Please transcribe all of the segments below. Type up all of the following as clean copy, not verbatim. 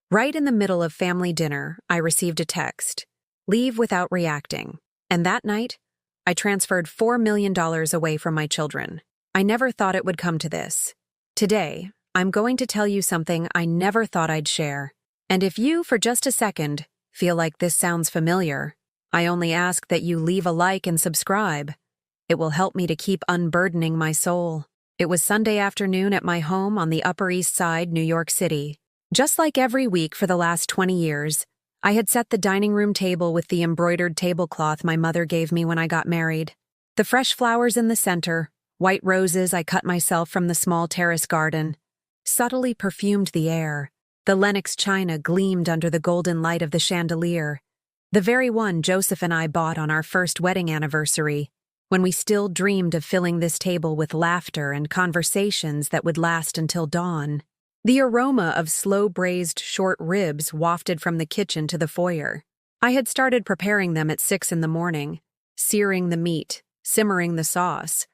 Right in the middle of family dinner, I received a text. Leave without reacting. And that night, I transferred $4 million away from my children. I never thought it would come to this. Today, I'm going to tell you something I never thought I'd share. And if you, for just a second, feel like this sounds familiar, I only ask that you leave a like and subscribe. It will help me to keep unburdening my soul. It was Sunday afternoon at my home on the Upper East Side, New York City. Just like every week for the last 20 years, I had set the dining room table with the embroidered tablecloth my mother gave me when I got married. The fresh flowers in the center, white roses I cut myself from the small terrace garden, subtly perfumed the air. The Lenox china gleamed under the golden light of the chandelier, the very one Joseph and I bought on our first wedding anniversary, when we still dreamed of filling this table with laughter and conversations that would last until dawn. The aroma of slow-braised short ribs wafted from the kitchen to the foyer. I had started preparing them at 6 in the morning, searing the meat, simmering the sauce,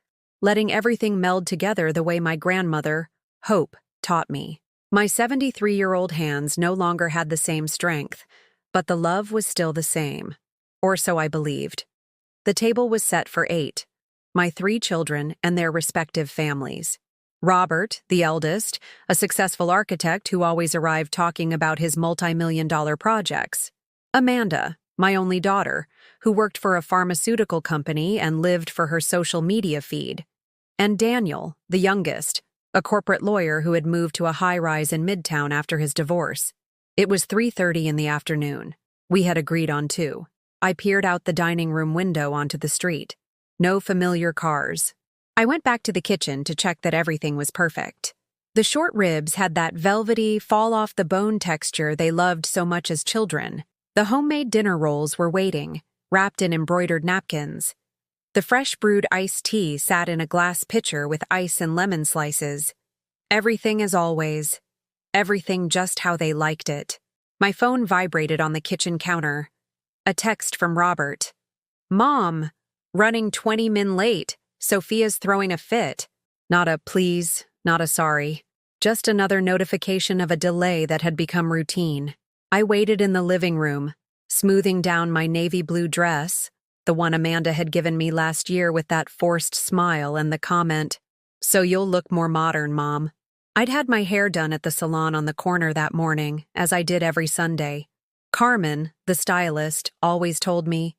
letting everything meld together the way my grandmother, Hope, taught me. My 73-year-old hands no longer had the same strength, but the love was still the same. Or so I believed. The table was set for 8, my 3 children and their respective families. Robert, the eldest, a successful architect who always arrived talking about his multi-million-dollar projects. Amanda, my only daughter, who worked for a pharmaceutical company and lived for her social media feed. And Daniel, the youngest, a corporate lawyer who had moved to a high-rise in Midtown after his divorce. It was 3:30 in the afternoon. We had agreed on 2. I peered out the dining room window onto the street. No familiar cars. I went back to the kitchen to check that everything was perfect. The short ribs had that velvety, fall-off-the-bone texture they loved so much as children. The homemade dinner rolls were waiting, wrapped in embroidered napkins. The fresh brewed iced tea sat in a glass pitcher with ice and lemon slices. Everything as always. Everything just how they liked it. My phone vibrated on the kitchen counter. A text from Robert. "Mom, running 20 min late. Sophia's throwing a fit." Not a please, not a sorry. Just another notification of a delay that had become routine. I waited in the living room, smoothing down my navy blue dress, the one Amanda had given me last year with that forced smile and the comment, "So you'll look more modern, Mom." I'd had my hair done at the salon on the corner that morning, as I did every Sunday. Carmen, the stylist, always told me,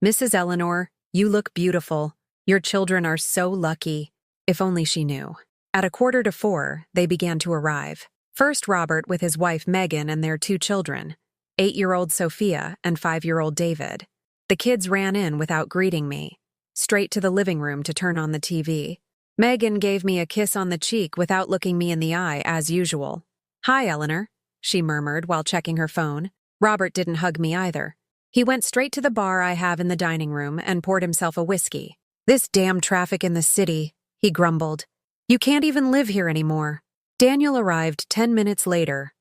"Mrs. Eleanor, you look beautiful. Your children are so lucky." If only she knew. At 3:45, they began to arrive. First Robert with his wife Megan and their 2 children, 8-year-old Sophia and 5-year-old David. The kids ran in without greeting me, straight to the living room to turn on the TV. Megan gave me a kiss on the cheek without looking me in the eye as usual. "Hi, Eleanor," she murmured while checking her phone. Robert didn't hug me either. He went straight to the bar I have in the dining room and poured himself a whiskey. "This damn traffic in the city," he grumbled. "You can't even live here anymore." Daniel arrived 10 minutes later.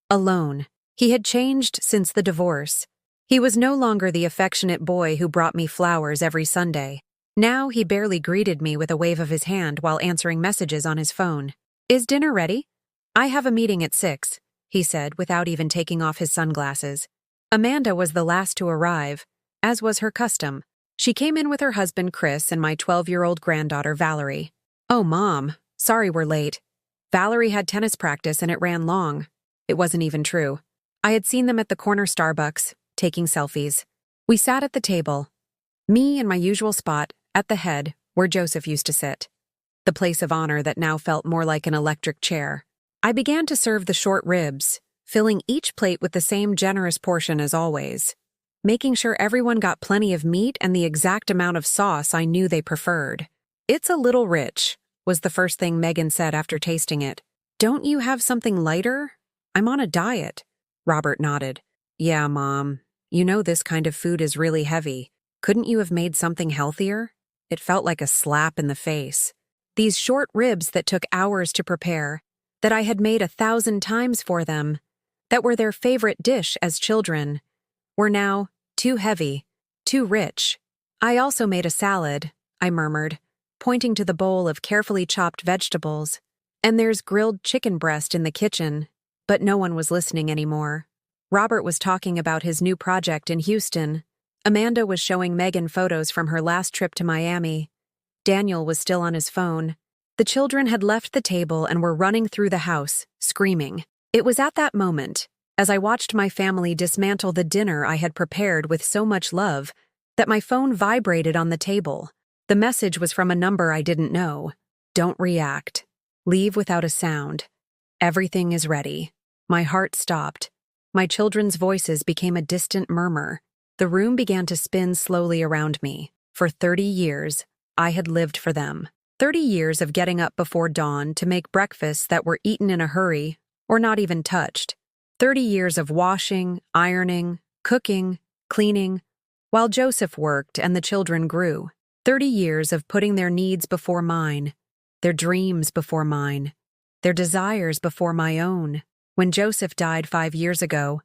Alone. He had changed since the divorce. He was no longer the affectionate boy who brought me flowers every Sunday. Now he barely greeted me with a wave of his hand while answering messages on his phone. "Is dinner ready?" "I have a meeting at 6, he said without even taking off his sunglasses. Amanda was the last to arrive, as was her custom. She came in with her husband Chris and my 12-year-old granddaughter Valerie. "Oh, Mom, sorry we're late." Valerie had tennis practice and it ran long. It wasn't even true. I had seen them at the corner Starbucks, taking selfies. We sat at the table. Me in my usual spot, at the head, where Joseph used to sit. The place of honor that now felt more like an electric chair. I began to serve the short ribs, filling each plate with the same generous portion as always, making sure everyone got plenty of meat and the exact amount of sauce I knew they preferred. "It's a little rich," was the first thing Megan said after tasting it. "Don't you have something lighter?" "I'm on a diet." Robert nodded. "Yeah, Mom. You know this kind of food is really heavy. Couldn't you have made something healthier?" It felt like a slap in the face. These short ribs that took hours to prepare, that I had made 1,000 times for them, that were their favorite dish as children, were now too heavy, too rich. "I also made a salad," I murmured, pointing to the bowl of carefully chopped vegetables. "And there's grilled chicken breast in the kitchen. But no one was listening anymore. Robert was talking about his new project in Houston. Amanda was showing Megan photos from her last trip to Miami. Daniel was still on his phone. The children had left the table and were running through the house, screaming. It was at that moment, as I watched my family dismantle the dinner I had prepared with so much love, that my phone vibrated on the table. The message was from a number I didn't know. Don't react. Leave without a sound. Everything is ready. My heart stopped. My children's voices became a distant murmur. The room began to spin slowly around me. For 30 years, I had lived for them. 30 years of getting up before dawn to make breakfasts that were eaten in a hurry or not even touched. 30 years of washing, ironing, cooking, cleaning, while Joseph worked and the children grew. 30 years of putting their needs before mine, their dreams before mine, their desires before my own. When Joseph died 5 years ago,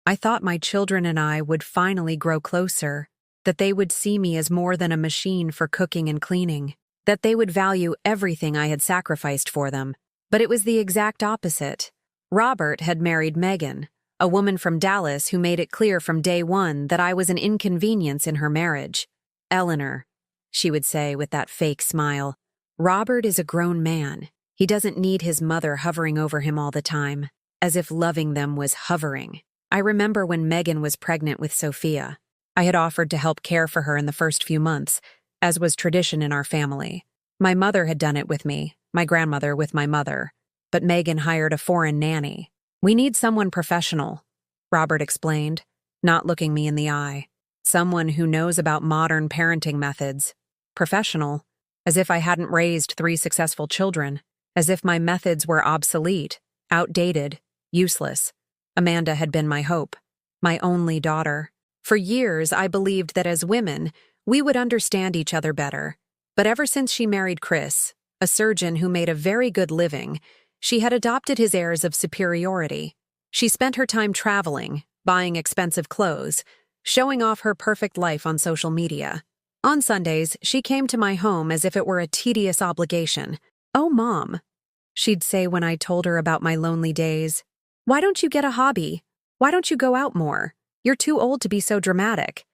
I thought my children and I would finally grow closer, that they would see me as more than a machine for cooking and cleaning, that they would value everything I had sacrificed for them. But it was the exact opposite. Robert had married Megan, a woman from Dallas who made it clear from day one that I was an inconvenience in her marriage. Eleanor, she would say with that fake smile, Robert is a grown man. He doesn't need his mother hovering over him all the time, as if loving them was hovering. I remember when Megan was pregnant with Sophia. I had offered to help care for her in the first few months, as was tradition in our family. My mother had done it with me, my grandmother with my mother, but Megan hired a foreign nanny. We need someone professional, Robert explained, not looking me in the eye. Someone who knows about modern parenting methods. Professional, as if I hadn't raised 3 successful children, as if my methods were obsolete, outdated, useless. Amanda had been my hope, my only daughter. For years, I believed that as women, we would understand each other better. But ever since she married Chris, a surgeon who made a very good living, she had adopted his airs of superiority. She spent her time traveling, buying expensive clothes, showing off her perfect life on social media. On Sundays, she came to my home as if it were a tedious obligation. "Oh, Mom," she'd say when I told her about my lonely days. "Why don't you get a hobby? Why don't you go out more? You're too old to be so dramatic."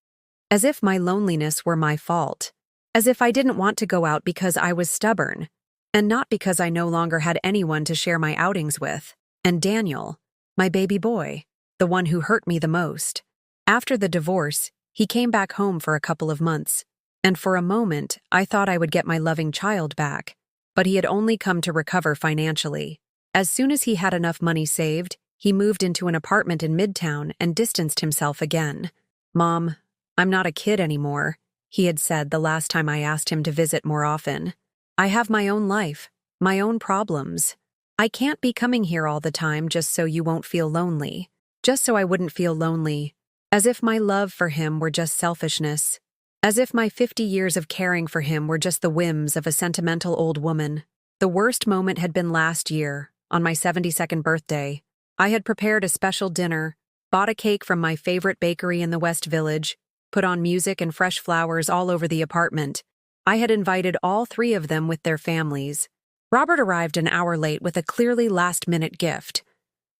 As if my loneliness were my fault. As if I didn't want to go out because I was stubborn, and not because I no longer had anyone to share my outings with. And Daniel, my baby boy, the one who hurt me the most. After the divorce, he came back home for a couple of months, and for a moment, I thought I would get my loving child back. But he had only come to recover financially. As soon as he had enough money saved, he moved into an apartment in Midtown and distanced himself again. "Mom, I'm not a kid anymore," he had said the last time I asked him to visit more often. "I have my own life, my own problems. I can't be coming here all the time just so you won't feel lonely. Just so I wouldn't feel lonely. As if my love for him were just selfishness. As if my 50 years of caring for him were just the whims of a sentimental old woman." The worst moment had been last year, on my 72nd birthday. I had prepared a special dinner, bought a cake from my favorite bakery in the West Village, put on music and fresh flowers all over the apartment. I had invited all 3 of them with their families. Robert arrived an hour late with a clearly last-minute gift.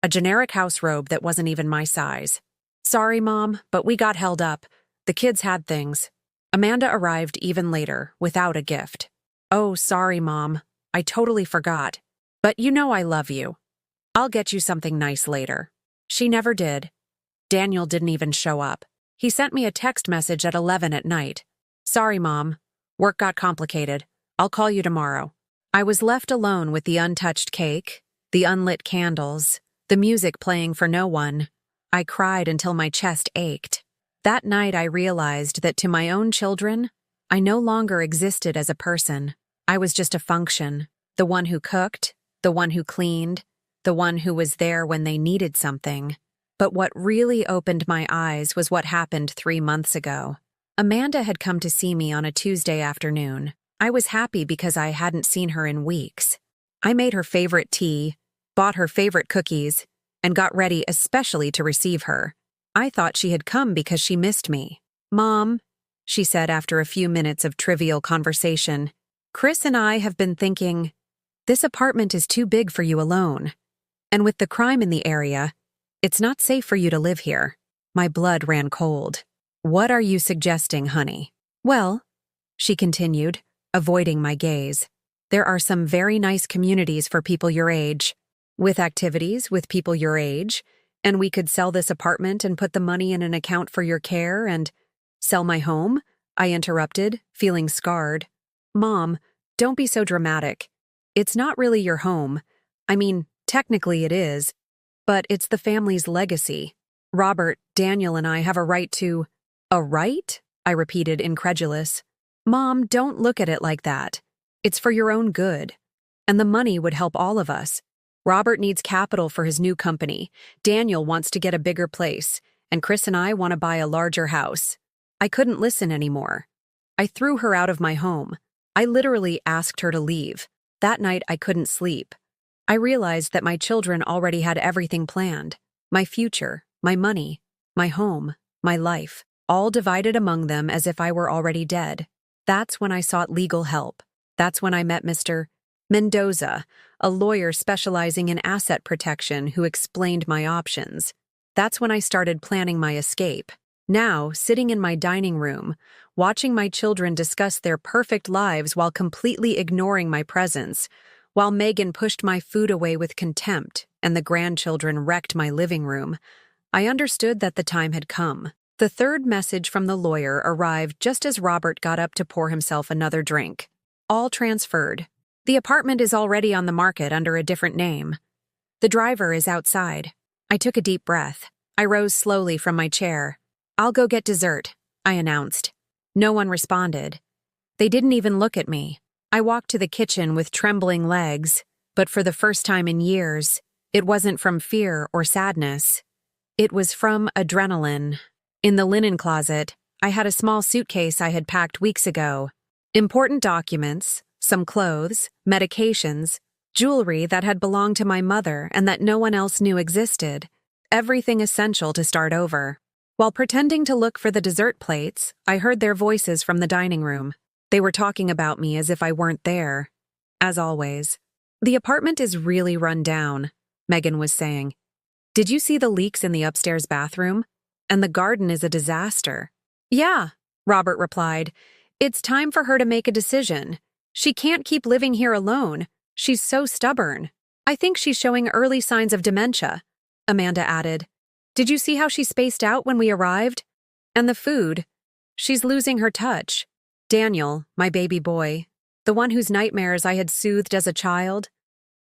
A generic house robe that wasn't even my size. "Sorry, Mom, but we got held up. The kids had things." Amanda arrived even later, without a gift. "Oh, sorry, Mom. I totally forgot. But you know I love you. I'll get you something nice later." She never did. Daniel didn't even show up. He sent me a text message at 11 at night. "Sorry, Mom. Work got complicated. I'll call you tomorrow." I was left alone with the untouched cake, the unlit candles, the music playing for no one. I cried until my chest ached. That night I realized that to my own children, I no longer existed as a person. I was just a function, the one who cooked, the one who cleaned, the one who was there when they needed something. But what really opened my eyes was what happened 3 months ago. Amanda had come to see me on a Tuesday afternoon. I was happy because I hadn't seen her in weeks. I made her favorite tea, bought her favorite cookies, and got ready especially to receive her. I thought she had come because she missed me. "Mom," she said after a few minutes of trivial conversation, "Chris and I have been thinking, this apartment is too big for you alone. And with the crime in the area, it's not safe for you to live here. My blood ran cold. What are you suggesting, honey? Well, she continued, avoiding my gaze, there are some very nice communities for people your age. With activities with people your age, and we could sell this apartment and put the money in an account for your care and… Sell my home? I interrupted, feeling scarred. Mom, don't be so dramatic. It's not really your home. I mean, technically it is, but it's the family's legacy. Robert, Daniel, and I have a right to… A right? I repeated, incredulous. Mom, don't look at it like that. It's for your own good. And the money would help all of us. Robert needs capital for his new company. Daniel wants to get a bigger place. And Chris and I want to buy a larger house. I couldn't listen anymore. I threw her out of my home. I literally asked her to leave. That night I couldn't sleep. I realized that my children already had everything planned. My future, my money, my home, my life, all divided among them as if I were already dead. That's when I sought legal help. That's when I met Mr. Mendoza, a lawyer specializing in asset protection who explained my options. That's when I started planning my escape. Now, sitting in my dining room, watching my children discuss their perfect lives while completely ignoring my presence, while Megan pushed my food away with contempt and the grandchildren wrecked my living room, I understood that the time had come. The third message from the lawyer arrived just as Robert got up to pour himself another drink. All transferred. The apartment is already on the market under a different name. The driver is outside. I took a deep breath. I rose slowly from my chair. I'll go get dessert, I announced. No one responded. They didn't even look at me. I walked to the kitchen with trembling legs, but for the first time in years, it wasn't from fear or sadness. It was from adrenaline. In the linen closet, I had a small suitcase I had packed weeks ago. Important documents, some clothes, medications, jewelry that had belonged to my mother and that no one else knew existed. Everything essential to start over. While pretending to look for the dessert plates, I heard their voices from the dining room. They were talking about me as if I weren't there. As always. The apartment is really run down, Megan was saying. Did you see the leaks in the upstairs bathroom? And the garden is a disaster. Yeah, Robert replied. It's time for her to make a decision. She can't keep living here alone. She's so stubborn. I think she's showing early signs of dementia, Amanda added. Did you see how she spaced out when we arrived? And the food. She's losing her touch. Daniel, my baby boy, the one whose nightmares I had soothed as a child,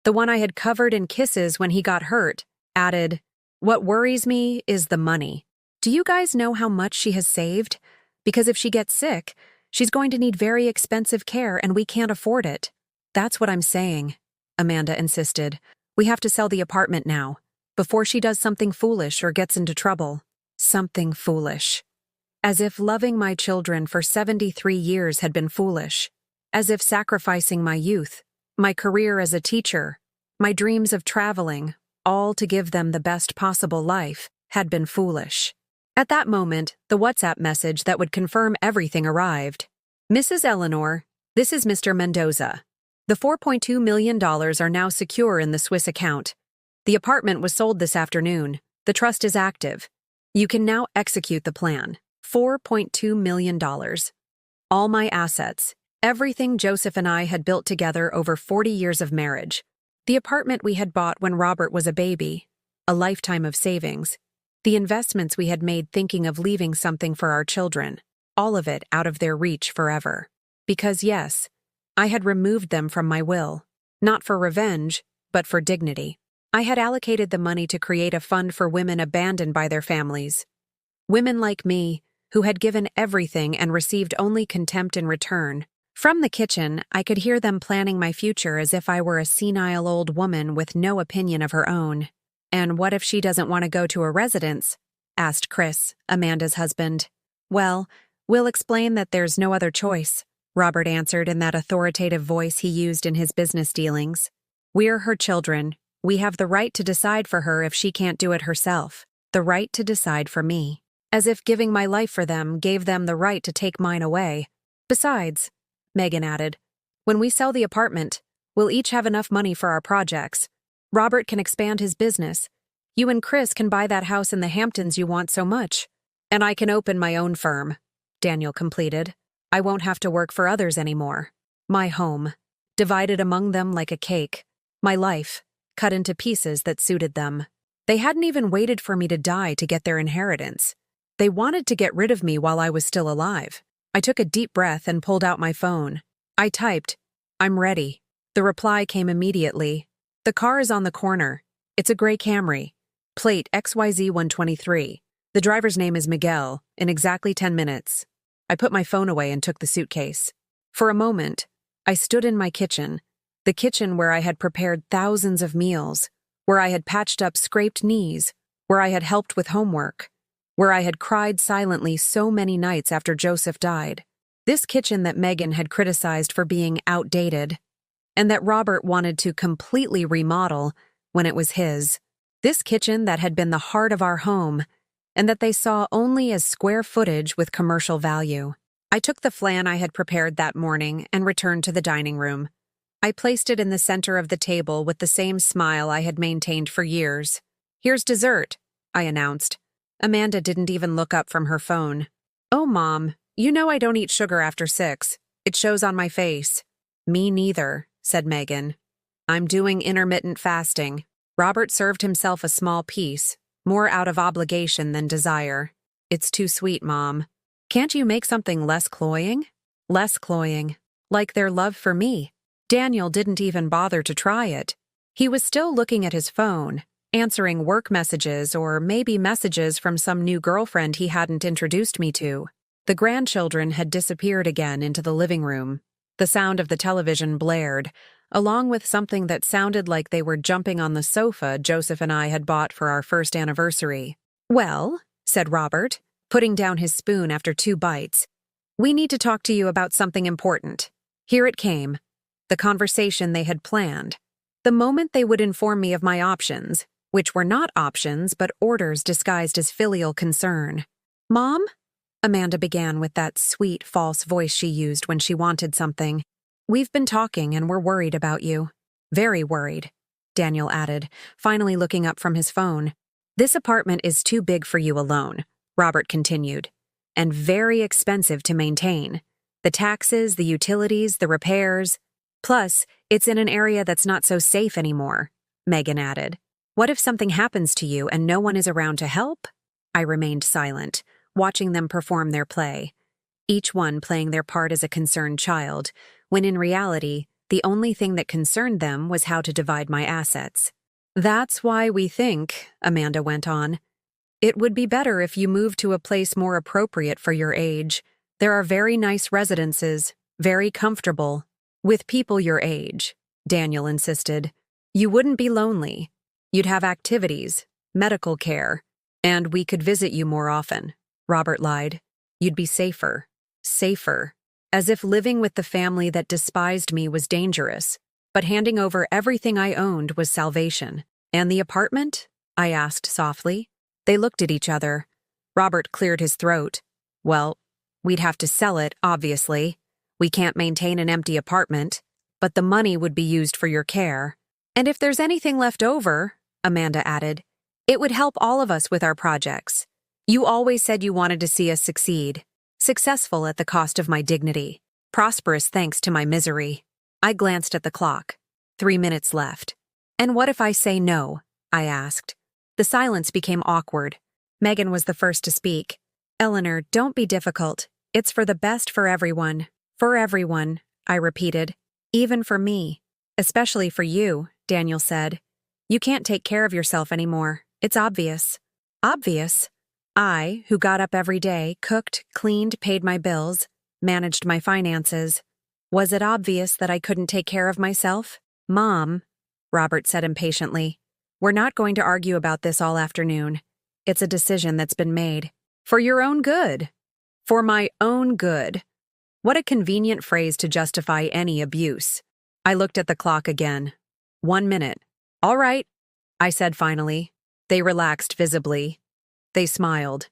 the one I had covered in kisses when he got hurt, added, What worries me is the money. Do you guys know how much she has saved? Because if she gets sick, she's going to need very expensive care and we can't afford it. That's what I'm saying, Amanda insisted. We have to sell the apartment now, before she does something foolish or gets into trouble. Something foolish. As if loving my children for 73 years had been foolish. As if sacrificing my youth, my career as a teacher, my dreams of traveling, all to give them the best possible life, had been foolish. At that moment, the WhatsApp message that would confirm everything arrived. Mrs. Eleanor, this is Mr. Mendoza. The $4.2 million are now secure in the Swiss account. The apartment was sold this afternoon. The trust is active. You can now execute the plan. $4.2 million. All my assets, everything Joseph and I had built together over 40 years of marriage. The apartment we had bought when Robert was a baby. A lifetime of savings. The investments we had made thinking of leaving something for our children. All of it out of their reach forever. Because yes, I had removed them from my will. Not for revenge, but for dignity. I had allocated the money to create a fund for women abandoned by their families. Women like me, who had given everything and received only contempt in return. From the kitchen, I could hear them planning my future as if I were a senile old woman with no opinion of her own. And what if she doesn't want to go to a residence? Asked Chris, Amanda's husband. Well, we'll explain that there's no other choice, Robert answered in that authoritative voice he used in his business dealings. We're her children. We have the right to decide for her if she can't do it herself. The right to decide for me. As if giving my life for them gave them the right to take mine away. Besides, Megan added, when we sell the apartment, we'll each have enough money for our projects. Robert can expand his business. You and Chris can buy that house in the Hamptons you want so much. And I can open my own firm, Daniel completed. I won't have to work for others anymore. My home, divided among them like a cake. My life, cut into pieces that suited them. They hadn't even waited for me to die to get their inheritance. They wanted to get rid of me while I was still alive. I took a deep breath and pulled out my phone. I typed, "I'm ready." The reply came immediately. "The car is on the corner. It's a gray Camry. Plate XYZ123. The driver's name is Miguel, in exactly 10 minutes. I put my phone away and took the suitcase. For a moment, I stood in my kitchen, the kitchen where I had prepared thousands of meals, where I had patched up scraped knees, where I had helped with homework, where I had cried silently so many nights after Joseph died. This kitchen that Megan had criticized for being outdated, and that Robert wanted to completely remodel when it was his. This kitchen that had been the heart of our home, and that they saw only as square footage with commercial value. I took the flan I had prepared that morning and returned to the dining room. I placed it in the center of the table with the same smile I had maintained for years. "Here's dessert," I announced. Amanda didn't even look up from her phone. "Oh, Mom, you know I don't eat sugar after 6. It shows on my face." "Me neither," said Megan. "I'm doing intermittent fasting." Robert served himself a small piece, more out of obligation than desire. "It's too sweet, Mom. Can't you make something less cloying?" "Less cloying. Like their love for me." Daniel didn't even bother to try it. He was still looking at his phone, answering work messages or maybe messages from some new girlfriend he hadn't introduced me to. The grandchildren had disappeared again into the living room. The sound of the television blared, along with something that sounded like they were jumping on the sofa Joseph and I had bought for our first anniversary. "Well," said Robert, putting down his spoon after 2 bites, "we need to talk to you about something important." Here it came, the conversation they had planned. The moment they would inform me of my options, which were not options but orders disguised as filial concern. "Mom?" Amanda began with that sweet, false voice she used when she wanted something. "We've been talking and we're worried about you." "Very worried," Daniel added, finally looking up from his phone. "This apartment is too big for you alone," Robert continued, "and very expensive to maintain. The taxes, the utilities, the repairs. Plus, it's in an area that's not so safe anymore," Megan added. "What if something happens to you and no one is around to help?" I remained silent, watching them perform their play, each one playing their part as a concerned child, when in reality, the only thing that concerned them was how to divide my assets. "That's why we think," Amanda went on, "it would be better if you moved to a place more appropriate for your age. There are very nice residences, very comfortable, with people your age," Daniel insisted. "You wouldn't be lonely. You'd have activities, medical care, and we could visit you more often," Robert lied. "You'd be safer. Safer. As if living with the family that despised me was dangerous, but handing over everything I owned was salvation." "And the apartment?" I asked softly. They looked at each other. Robert cleared his throat. "Well, we'd have to sell it, obviously. We can't maintain an empty apartment, but the money would be used for your care. And if there's anything left over," Amanda added, "it would help all of us with our projects. You always said you wanted to see us succeed. Successful at the cost of my dignity. Prosperous thanks to my misery." I glanced at the clock. 3 minutes left. "And what if I say no?" I asked. The silence became awkward. Megan was the first to speak. "Eleanor, don't be difficult. It's for the best for everyone." "For everyone," I repeated. "Even for me. Especially for you," Daniel said. "You can't take care of yourself anymore. It's obvious." "Obvious?" I, who got up every day, cooked, cleaned, paid my bills, managed my finances. Was it obvious that I couldn't take care of myself? "Mom," Robert said impatiently, "we're not going to argue about this all afternoon. It's a decision that's been made. For your own good." "For my own good." What a convenient phrase to justify any abuse. I looked at the clock again. 1 minute. "All right," I said finally. They relaxed visibly. They smiled.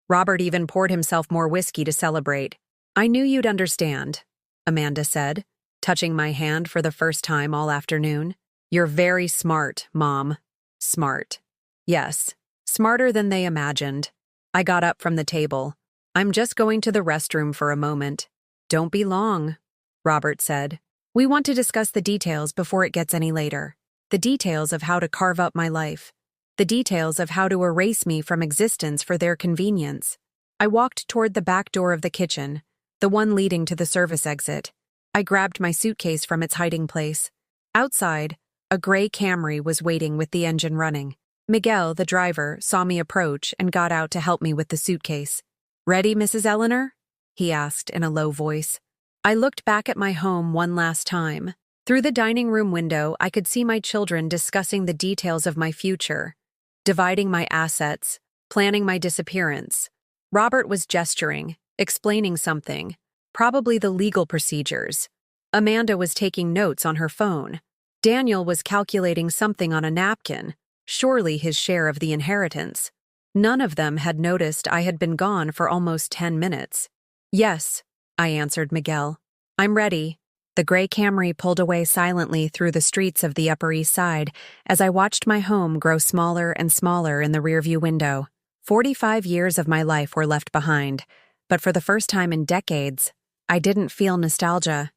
Robert even poured himself more whiskey to celebrate. "I knew you'd understand," Amanda said, touching my hand for the first time all afternoon. You're very smart, Mom. Smart. Yes, smarter than they imagined. I got up from the table. I'm just going to the restroom for a moment. Don't be long, Robert said. We want to discuss the details before it gets any later. The details of how to carve up my life. The details of how to erase me from existence for their convenience. I walked toward the back door of the kitchen, the one leading to the service exit. I grabbed my suitcase from its hiding place. Outside, a gray Camry was waiting with the engine running. Miguel, the driver, saw me approach and got out to help me with the suitcase. "Ready, Mrs. Eleanor?" he asked in a low voice. I looked back at my home one last time. Through the dining room window, I could see my children discussing the details of my future, dividing my assets, planning my disappearance. Robert was gesturing, explaining something, probably the legal procedures. Amanda was taking notes on her phone. Daniel was calculating something on a napkin, surely his share of the inheritance. None of them had noticed I had been gone for almost 10 minutes. "Yes," I answered Miguel. "I'm ready." The gray Camry pulled away silently through the streets of the Upper East Side as I watched my home grow smaller and smaller in the rearview window. 45 years of my life were left behind, but for the first time in decades, I didn't feel nostalgia.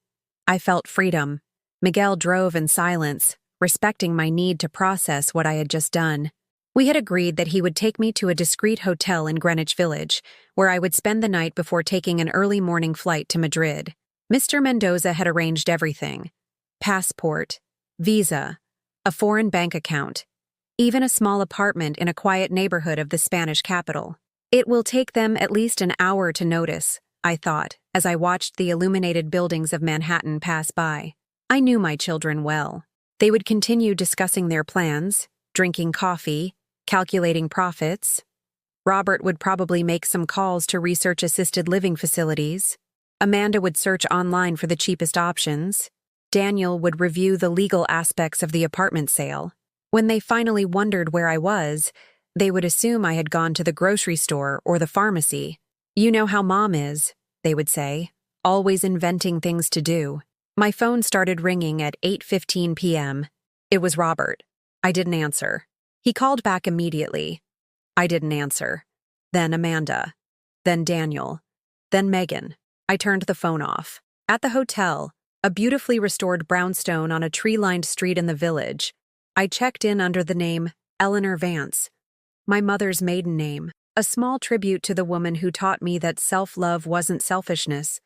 I felt freedom. Miguel drove in silence, respecting my need to process what I had just done. We had agreed that he would take me to a discreet hotel in Greenwich Village, where I would spend the night before taking an early morning flight to Madrid. Mr. Mendoza had arranged everything: passport, visa, a foreign bank account, even a small apartment in a quiet neighborhood of the Spanish capital. It will take them at least an hour to notice, I thought, as I watched the illuminated buildings of Manhattan pass by. I knew my children well. They would continue discussing their plans, drinking coffee, calculating profits. Robert would probably make some calls to research assisted living facilities. Amanda would search online for the cheapest options. Daniel would review the legal aspects of the apartment sale. When they finally wondered where I was, they would assume I had gone to the grocery store or the pharmacy. "You know how Mom is," they would say, always inventing things to do. My phone started ringing at 8:15 p.m. It was Robert. I didn't answer. He called back immediately. I didn't answer. Then Amanda. Then Daniel. Then Megan. I turned the phone off. At the hotel, a beautifully restored brownstone on a tree-lined street in the village, I checked in under the name Eleanor Vance, my mother's maiden name, a small tribute to the woman who taught me that self-love wasn't selfishness,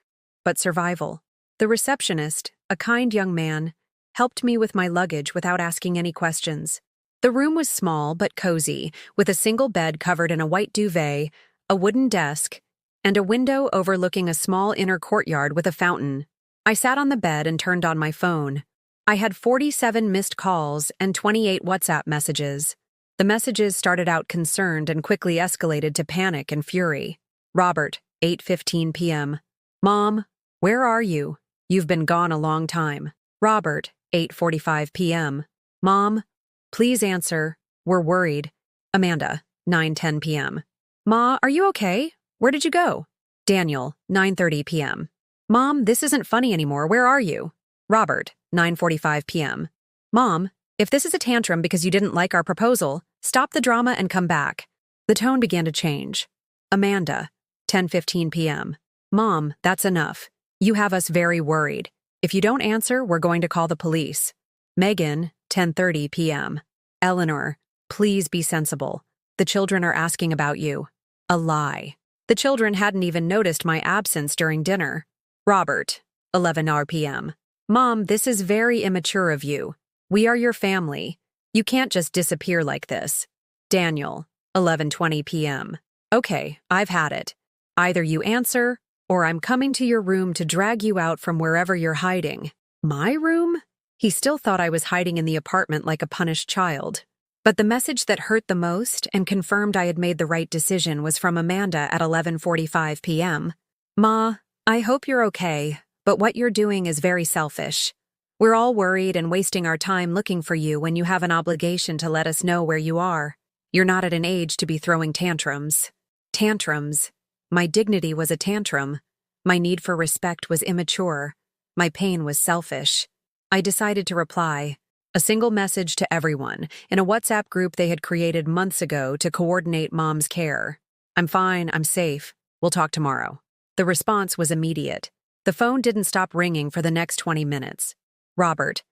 but survival. The receptionist, a kind young man, helped me with my luggage without asking any questions. The room was small but cozy, with a single bed covered in a white duvet, a wooden desk, and a window overlooking a small inner courtyard with a fountain. I sat on the bed and turned on my phone. I had 47 missed calls and 28 WhatsApp messages. The messages started out concerned and quickly escalated to panic and fury. Robert, 8:15 p.m. "Mom, where are you? You've been gone a long time." Robert, 8:45 p.m. "Mom, please answer. We're worried." Amanda, 9:10 p.m. "Ma, are you okay? Where did you go?" Daniel, 9:30 p.m. "Mom, this isn't funny anymore. Where are you?" Robert, 9:45 p.m. "Mom, if this is a tantrum because you didn't like our proposal, stop the drama and come back." The tone began to change. Amanda, 10:15 p.m. "Mom, that's enough. You have us very worried. If you don't answer, we're going to call the police." Megan, 10:30 p.m. "Eleanor, please be sensible. The children are asking about you." A lie. The children hadn't even noticed my absence during dinner. Robert, 11 p.m. "Mom, this is very immature of you. We are your family. You can't just disappear like this." Daniel, 11:20 p.m. "Okay, I've had it. Either you answer, or I'm coming to your room to drag you out from wherever you're hiding." My room? He still thought I was hiding in the apartment like a punished child. But the message that hurt the most and confirmed I had made the right decision was from Amanda at 11:45 p.m. "Ma, I hope you're okay, but what you're doing is very selfish. We're all worried and wasting our time looking for you when you have an obligation to let us know where you are. You're not at an age to be throwing tantrums." Tantrums. My dignity was a tantrum. My need for respect was immature. My pain was selfish. I decided to reply, A single message to everyone, in a WhatsApp group they had created months ago to coordinate Mom's care. "I'm fine, I'm safe. We'll talk tomorrow." The response was immediate. The phone didn't stop ringing for the next 20 minutes. "Robert,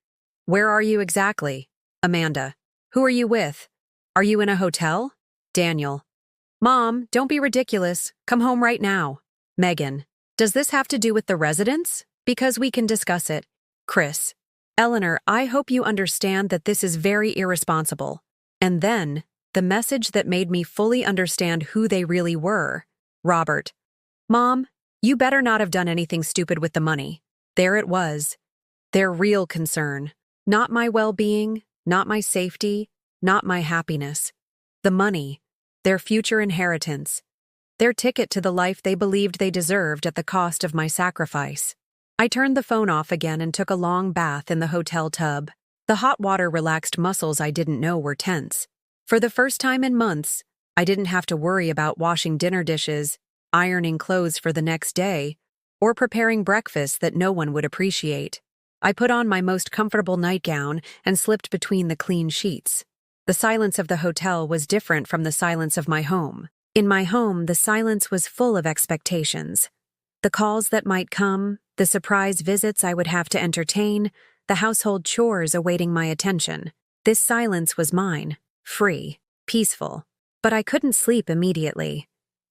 where are you exactly?" "Amanda, who are you with? Are you in a hotel?" "Daniel, Mom, don't be ridiculous. Come home right now." "Megan, does this have to do with the residence? Because we can discuss it." "Chris, Eleanor, I hope you understand that this is very irresponsible." And then, the message that made me fully understand who they really were. "Robert, Mom, you better not have done anything stupid with the money." There it was. Their real concern. Not my well-being, not my safety, not my happiness. The money. Their future inheritance. Their ticket to the life they believed they deserved at the cost of my sacrifice. I turned the phone off again and took a long bath in the hotel tub. The hot water relaxed muscles I didn't know were tense. For the first time in months, I didn't have to worry about washing dinner dishes, ironing clothes for the next day, or preparing breakfast that no one would appreciate. I put on my most comfortable nightgown and slipped between the clean sheets. The silence of the hotel was different from the silence of my home. In my home, the silence was full of expectations. The calls that might come, the surprise visits I would have to entertain, the household chores awaiting my attention. This silence was mine, free, peaceful. But I couldn't sleep immediately.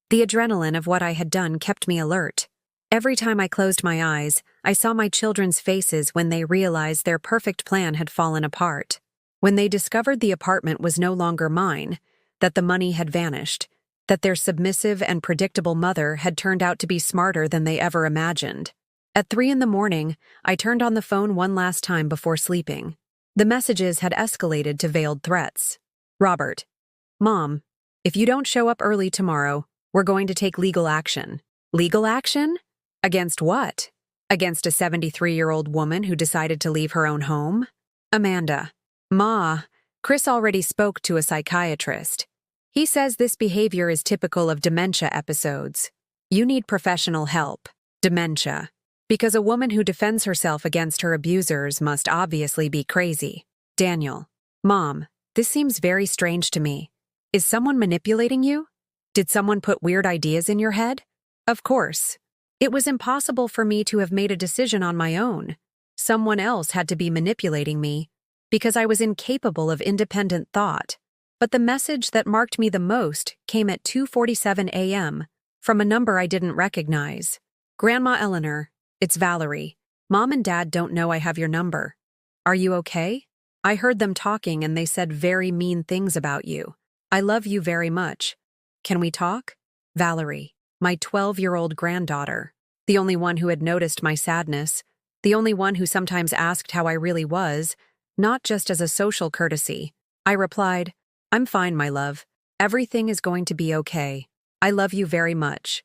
The adrenaline of what I had done kept me alert. Every time I closed my eyes, I saw my children's faces when they realized their perfect plan had fallen apart. When they discovered the apartment was no longer mine, that the money had vanished, that their submissive and predictable mother had turned out to be smarter than they ever imagined. At 3 a.m, I turned on the phone one last time before sleeping. The messages had escalated to veiled threats. "Robert, Mom, if you don't show up early tomorrow, we're going to take legal action." "Legal action? Against what? Against a 73-year-old woman who decided to leave her own home?" "Amanda, Ma, Chris already spoke to a psychiatrist. He says this behavior is typical of dementia episodes. You need professional help." "Dementia. Because a woman who defends herself against her abusers must obviously be crazy." "Daniel, Mom, this seems very strange to me. Is someone manipulating you? Did someone put weird ideas in your head?" "Of course. It was impossible for me to have made a decision on my own. Someone else had to be manipulating me, because I was incapable of independent thought. But the message that marked me the most came at 2:47 a.m. from a number I didn't recognize. "Grandma Eleanor, it's Valerie. Mom and Dad don't know I have your number. Are you okay? I heard them talking and they said very mean things about you. I love you very much. Can we talk?" Valerie, my 12-year-old granddaughter, the only one who had noticed my sadness, the only one who sometimes asked how I really was, not just as a social courtesy. I replied, "I'm fine, my love. Everything is going to be okay. I love you very much.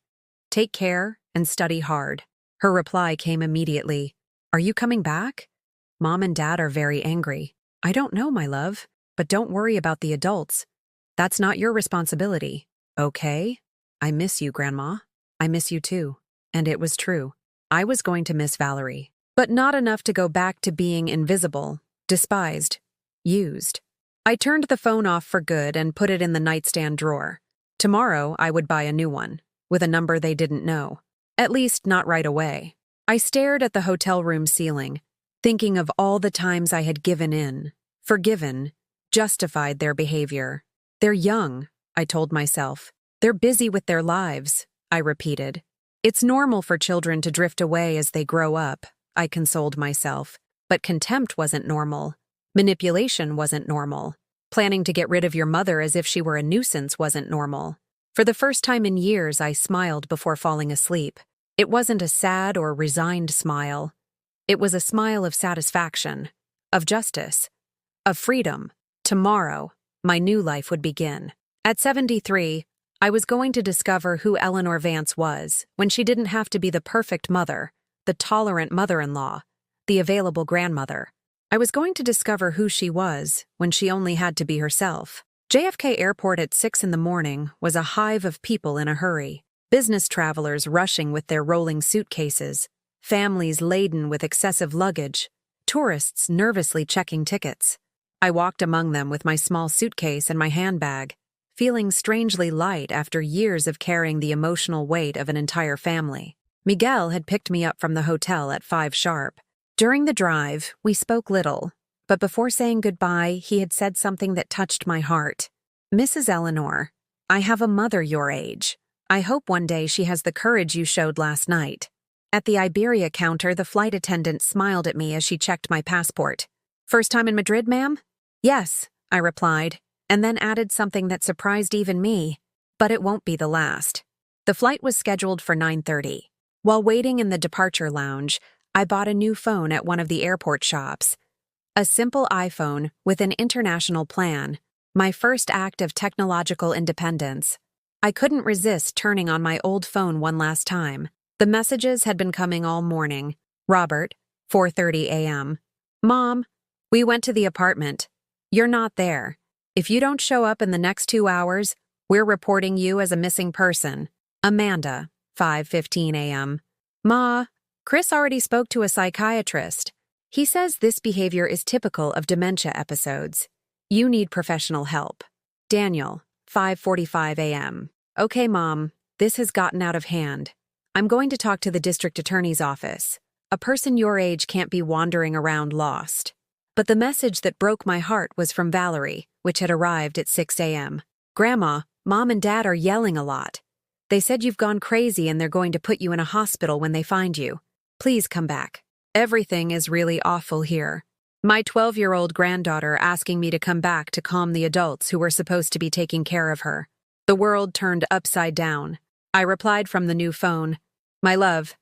Take care and study hard." Her reply came immediately. "Are you coming back? Mom and Dad are very angry." "I don't know, my love, but don't worry about the adults. That's not your responsibility." "Okay. I miss you, Grandma. I miss you too." And it was true. I was going to miss Valerie, but not enough to go back to being invisible, despised, used. I turned the phone off for good and put it in the nightstand drawer. Tomorrow, I would buy a new one, with a number they didn't know. At least, not right away. I stared at the hotel room ceiling, thinking of all the times I had given in, forgiven, justified their behavior. "They're young," I told myself. "They're busy with their lives," I repeated. "It's normal for children to drift away as they grow up," I consoled myself. But contempt wasn't normal. Manipulation wasn't normal. Planning to get rid of your mother as if she were a nuisance wasn't normal. For the first time in years, I smiled before falling asleep. It wasn't a sad or resigned smile. It was a smile of satisfaction, of justice, of freedom. Tomorrow, my new life would begin. At 73, I was going to discover who Eleanor Vance was when she didn't have to be the perfect mother, the tolerant mother-in-law, the available grandmother. I was going to discover who she was when she only had to be herself. JFK Airport at 6 a.m. was a hive of people in a hurry. Business travelers rushing with their rolling suitcases, families laden with excessive luggage, tourists nervously checking tickets. I walked among them with my small suitcase and my handbag, feeling strangely light after years of carrying the emotional weight of an entire family. Miguel had picked me up from the hotel at 5 sharp. During the drive, we spoke little, but before saying goodbye, he had said something that touched my heart. "Mrs. Eleanor, I have a mother your age. I hope one day she has the courage you showed last night." At the Iberia counter, the flight attendant smiled at me as she checked my passport. "First time in Madrid, ma'am?" "Yes," I replied, and then added something that surprised even me. "But it won't be the last." The flight was scheduled for 9:30. While waiting in the departure lounge, I bought a new phone at one of the airport shops. A simple iPhone with an international plan, my first act of technological independence. I couldn't resist turning on my old phone one last time. The messages had been coming all morning. Robert, 4:30 a.m. "Mom, we went to the apartment. You're not there. If you don't show up in the next 2 hours, we're reporting you as a missing person." Amanda, 5:15 a.m. "Ma, Chris already spoke to a psychiatrist. He says this behavior is typical of dementia episodes. You need professional help." Daniel, 5:45 a.m. "Okay, Mom, this has gotten out of hand. I'm going to talk to the district attorney's office. A person your age can't be wandering around lost." But the message that broke my heart was from Valerie, which had arrived at 6 a.m. "Grandma, Mom and Dad are yelling a lot. They said you've gone crazy and they're going to put you in a hospital when they find you. Please come back. Everything is really awful here. My 12-year-old granddaughter asking me to come back to calm the adults who were supposed to be taking care of her. The world turned upside down." I replied from the new phone, "My love,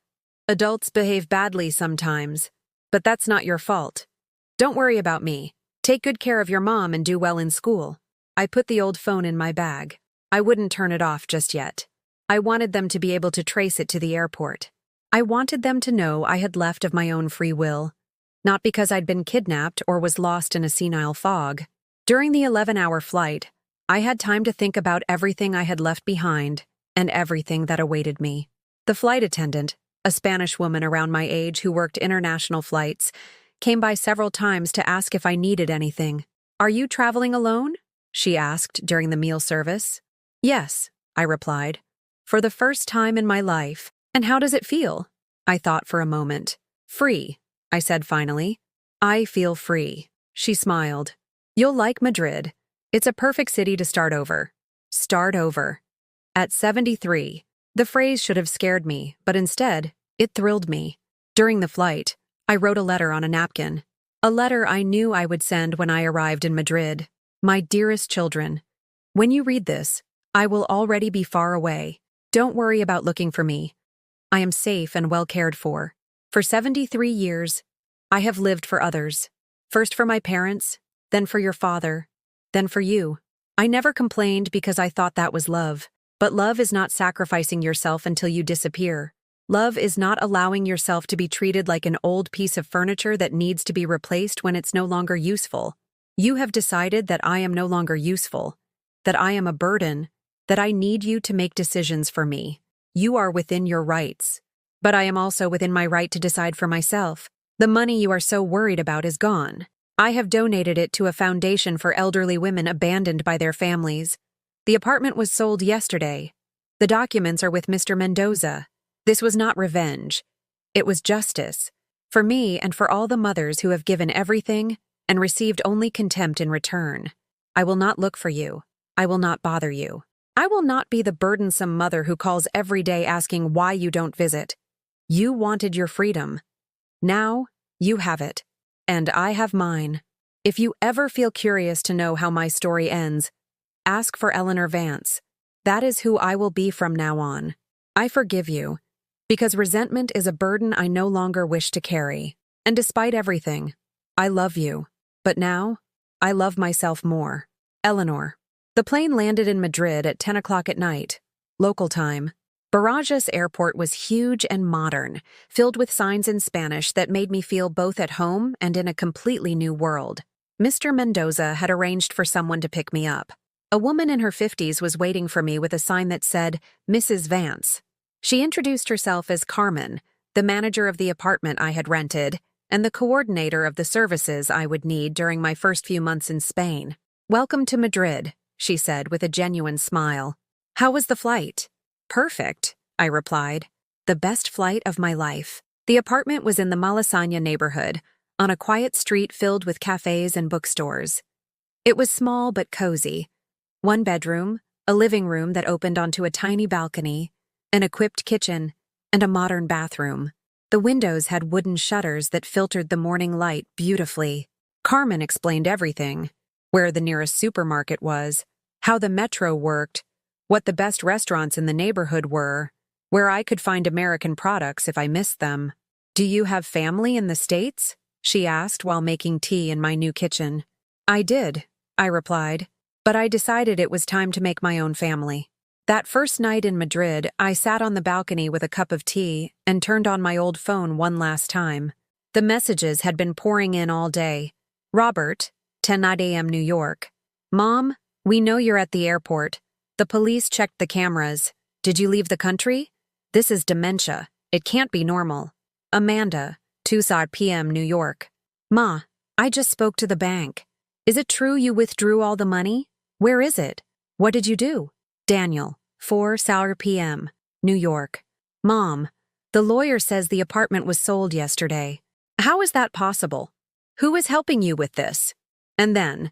adults behave badly sometimes, but that's not your fault. Don't worry about me. Take good care of your mom and do well in school." I put the old phone in my bag. I wouldn't turn it off just yet. I wanted them to be able to trace it to the airport. I wanted them to know I had left of my own free will, not because I'd been kidnapped or was lost in a senile fog. During the 11-hour flight, I had time to think about everything I had left behind and everything that awaited me. The flight attendant, a Spanish woman around my age who worked international flights, came by several times to ask if I needed anything. "Are you traveling alone?" she asked during the meal service. "Yes," I replied, "for the first time in my life." "And how does it feel?" I thought for a moment. "Free," I said finally. "I feel free." She smiled. "You'll like Madrid. It's a perfect city to start over." Start over. At 73, the phrase should have scared me, but instead, it thrilled me. During the flight, I wrote a letter on a napkin. A letter I knew I would send when I arrived in Madrid. "My dearest children, when you read this, I will already be far away. Don't worry about looking for me. I am safe and well cared for. For 73 years, I have lived for others. First for my parents, then for your father, then for you. I never complained because I thought that was love. But love is not sacrificing yourself until you disappear. Love is not allowing yourself to be treated like an old piece of furniture that needs to be replaced when it's no longer useful. You have decided that I am no longer useful, that I am a burden, that I need you to make decisions for me. You are within your rights. But I am also within my right to decide for myself. The money you are so worried about is gone. I have donated it to a foundation for elderly women abandoned by their families. The apartment was sold yesterday. The documents are with Mr. Mendoza. This was not revenge. It was justice. For me and for all the mothers who have given everything and received only contempt in return. I will not look for you. I will not bother you. I will not be the burdensome mother who calls every day asking why you don't visit. You wanted your freedom. Now, you have it. And I have mine. If you ever feel curious to know how my story ends, ask for Eleanor Vance. That is who I will be from now on. I forgive you, because resentment is a burden I no longer wish to carry. And despite everything, I love you. But now, I love myself more. Eleanor. The plane landed in Madrid at 10 o'clock at night, local time. Barajas Airport was huge and modern, filled with signs in Spanish that made me feel both at home and in a completely new world. Mr. Mendoza had arranged for someone to pick me up. A woman in her 50s was waiting for me with a sign that said, Mrs. Vance. She introduced herself as Carmen, the manager of the apartment I had rented, and the coordinator of the services I would need during my first few months in Spain. "Welcome to Madrid," she said with a genuine smile. "How was the flight?" "Perfect," I replied. "The best flight of my life." The apartment was in the Malasaña neighborhood, on a quiet street filled with cafes and bookstores. It was small but cozy. One bedroom, a living room that opened onto a tiny balcony, an equipped kitchen, and a modern bathroom. The windows had wooden shutters that filtered the morning light beautifully. Carmen explained everything: where the nearest supermarket was, how the metro worked, what the best restaurants in the neighborhood were, where I could find American products if I missed them. "Do you have family in the States?" she asked while making tea in my new kitchen. "I did," I replied, "but I decided it was time to make my own family." That first night in Madrid, I sat on the balcony with a cup of tea and turned on my old phone one last time. The messages had been pouring in all day. "Robert, 10:09 a.m. New York. Mom, we know you're at the airport. The police checked the cameras. Did you leave the country? This is dementia. It can't be normal. Amanda, 2:00 p.m. New York. Ma, I just spoke to the bank. Is it true you withdrew all the money? Where is it? What did you do? Daniel, 4:00 p.m. New York. Mom, the lawyer says the apartment was sold yesterday. How is that possible? Who is helping you with this?" And then,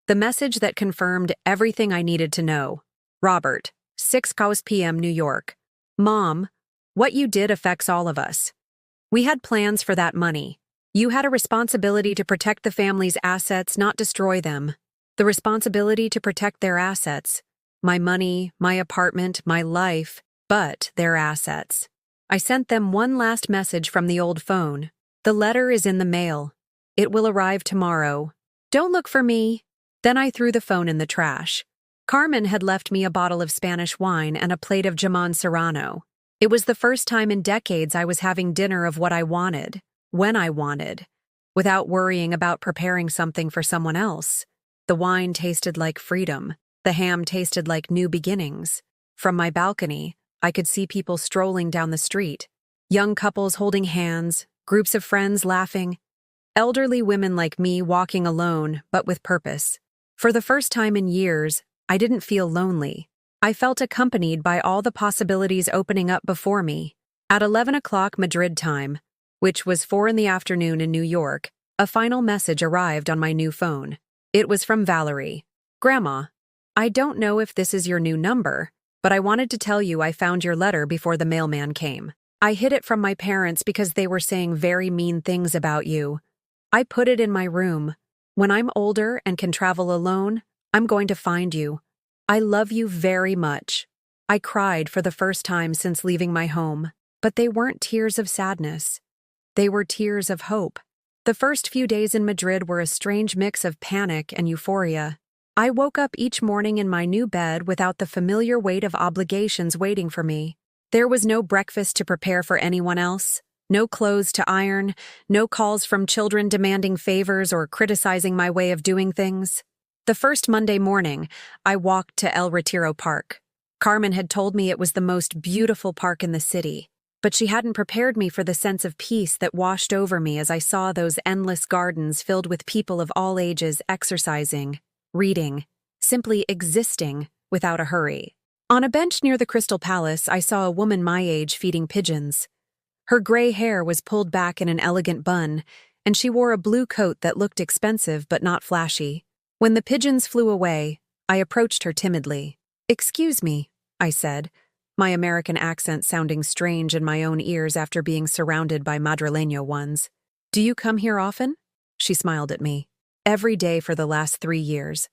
the message that confirmed everything I needed to know. "Robert, 6:00 p.m. New York. Mom, what you did affects all of us. We had plans for that money. You had a responsibility to protect the family's assets, not destroy them. The responsibility to protect their assets. My money, my apartment, my life, but their assets. I sent them one last message from the old phone. The letter is in the mail. It will arrive tomorrow. Don't look for me." Then I threw the phone in the trash. Carmen had left me a bottle of Spanish wine and a plate of jamon serrano. It was the first time in decades I was having dinner of what I wanted, when I wanted, without worrying about preparing something for someone else. The wine tasted like freedom. The ham tasted like new beginnings. From my balcony, I could see people strolling down the street. Young couples holding hands, groups of friends laughing. Elderly women like me walking alone, but with purpose. For the first time in years, I didn't feel lonely. I felt accompanied by all the possibilities opening up before me. At 11 o'clock Madrid time, which was 4 in the afternoon in New York, a final message arrived on my new phone. It was from Valerie. "Grandma, I don't know if this is your new number, but I wanted to tell you I found your letter before the mailman came. I hid it from my parents because they were saying very mean things about you. I put it in my room. When I'm older and can travel alone, I'm going to find you. I love you very much." I cried for the first time since leaving my home, but they weren't tears of sadness. They were tears of hope. The first few days in Madrid were a strange mix of panic and euphoria. I woke up each morning in my new bed without the familiar weight of obligations waiting for me. There was no breakfast to prepare for anyone else, no clothes to iron, no calls from children demanding favors or criticizing my way of doing things. The first Monday morning, I walked to El Retiro Park. Carmen had told me it was the most beautiful park in the city, but she hadn't prepared me for the sense of peace that washed over me as I saw those endless gardens filled with people of all ages exercising, reading, simply existing without a hurry. On a bench near the Crystal Palace, I saw a woman my age feeding pigeons. Her gray hair was pulled back in an elegant bun, and she wore a blue coat that looked expensive but not flashy. When the pigeons flew away, I approached her timidly. "Excuse me," I said, my American accent sounding strange in my own ears after being surrounded by Madrileño ones. "Do you come here often?" She smiled at me. "Every day for the last 3 years.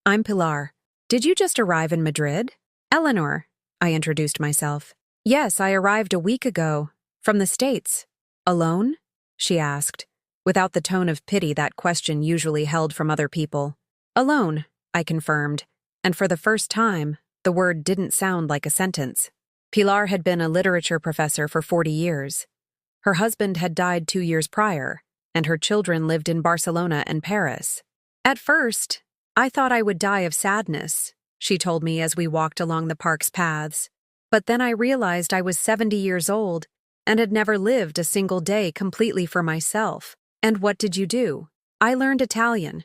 I'm Pilar. Did you just arrive in Madrid?" "Eleanor," I introduced myself. "Yes, I arrived a week ago. From the States." "Alone?" she asked, without the tone of pity that question usually held from other people. "Alone," I confirmed, and for the first time, the word didn't sound like a sentence. Pilar had been a literature professor for 40 years. Her husband had died 2 years prior, and her children lived in Barcelona and Paris. "At first, I thought I would die of sadness," she told me as we walked along the park's paths. "But then I realized I was 70 years old, and had never lived a single day completely for myself. And what did you do? I learned Italian.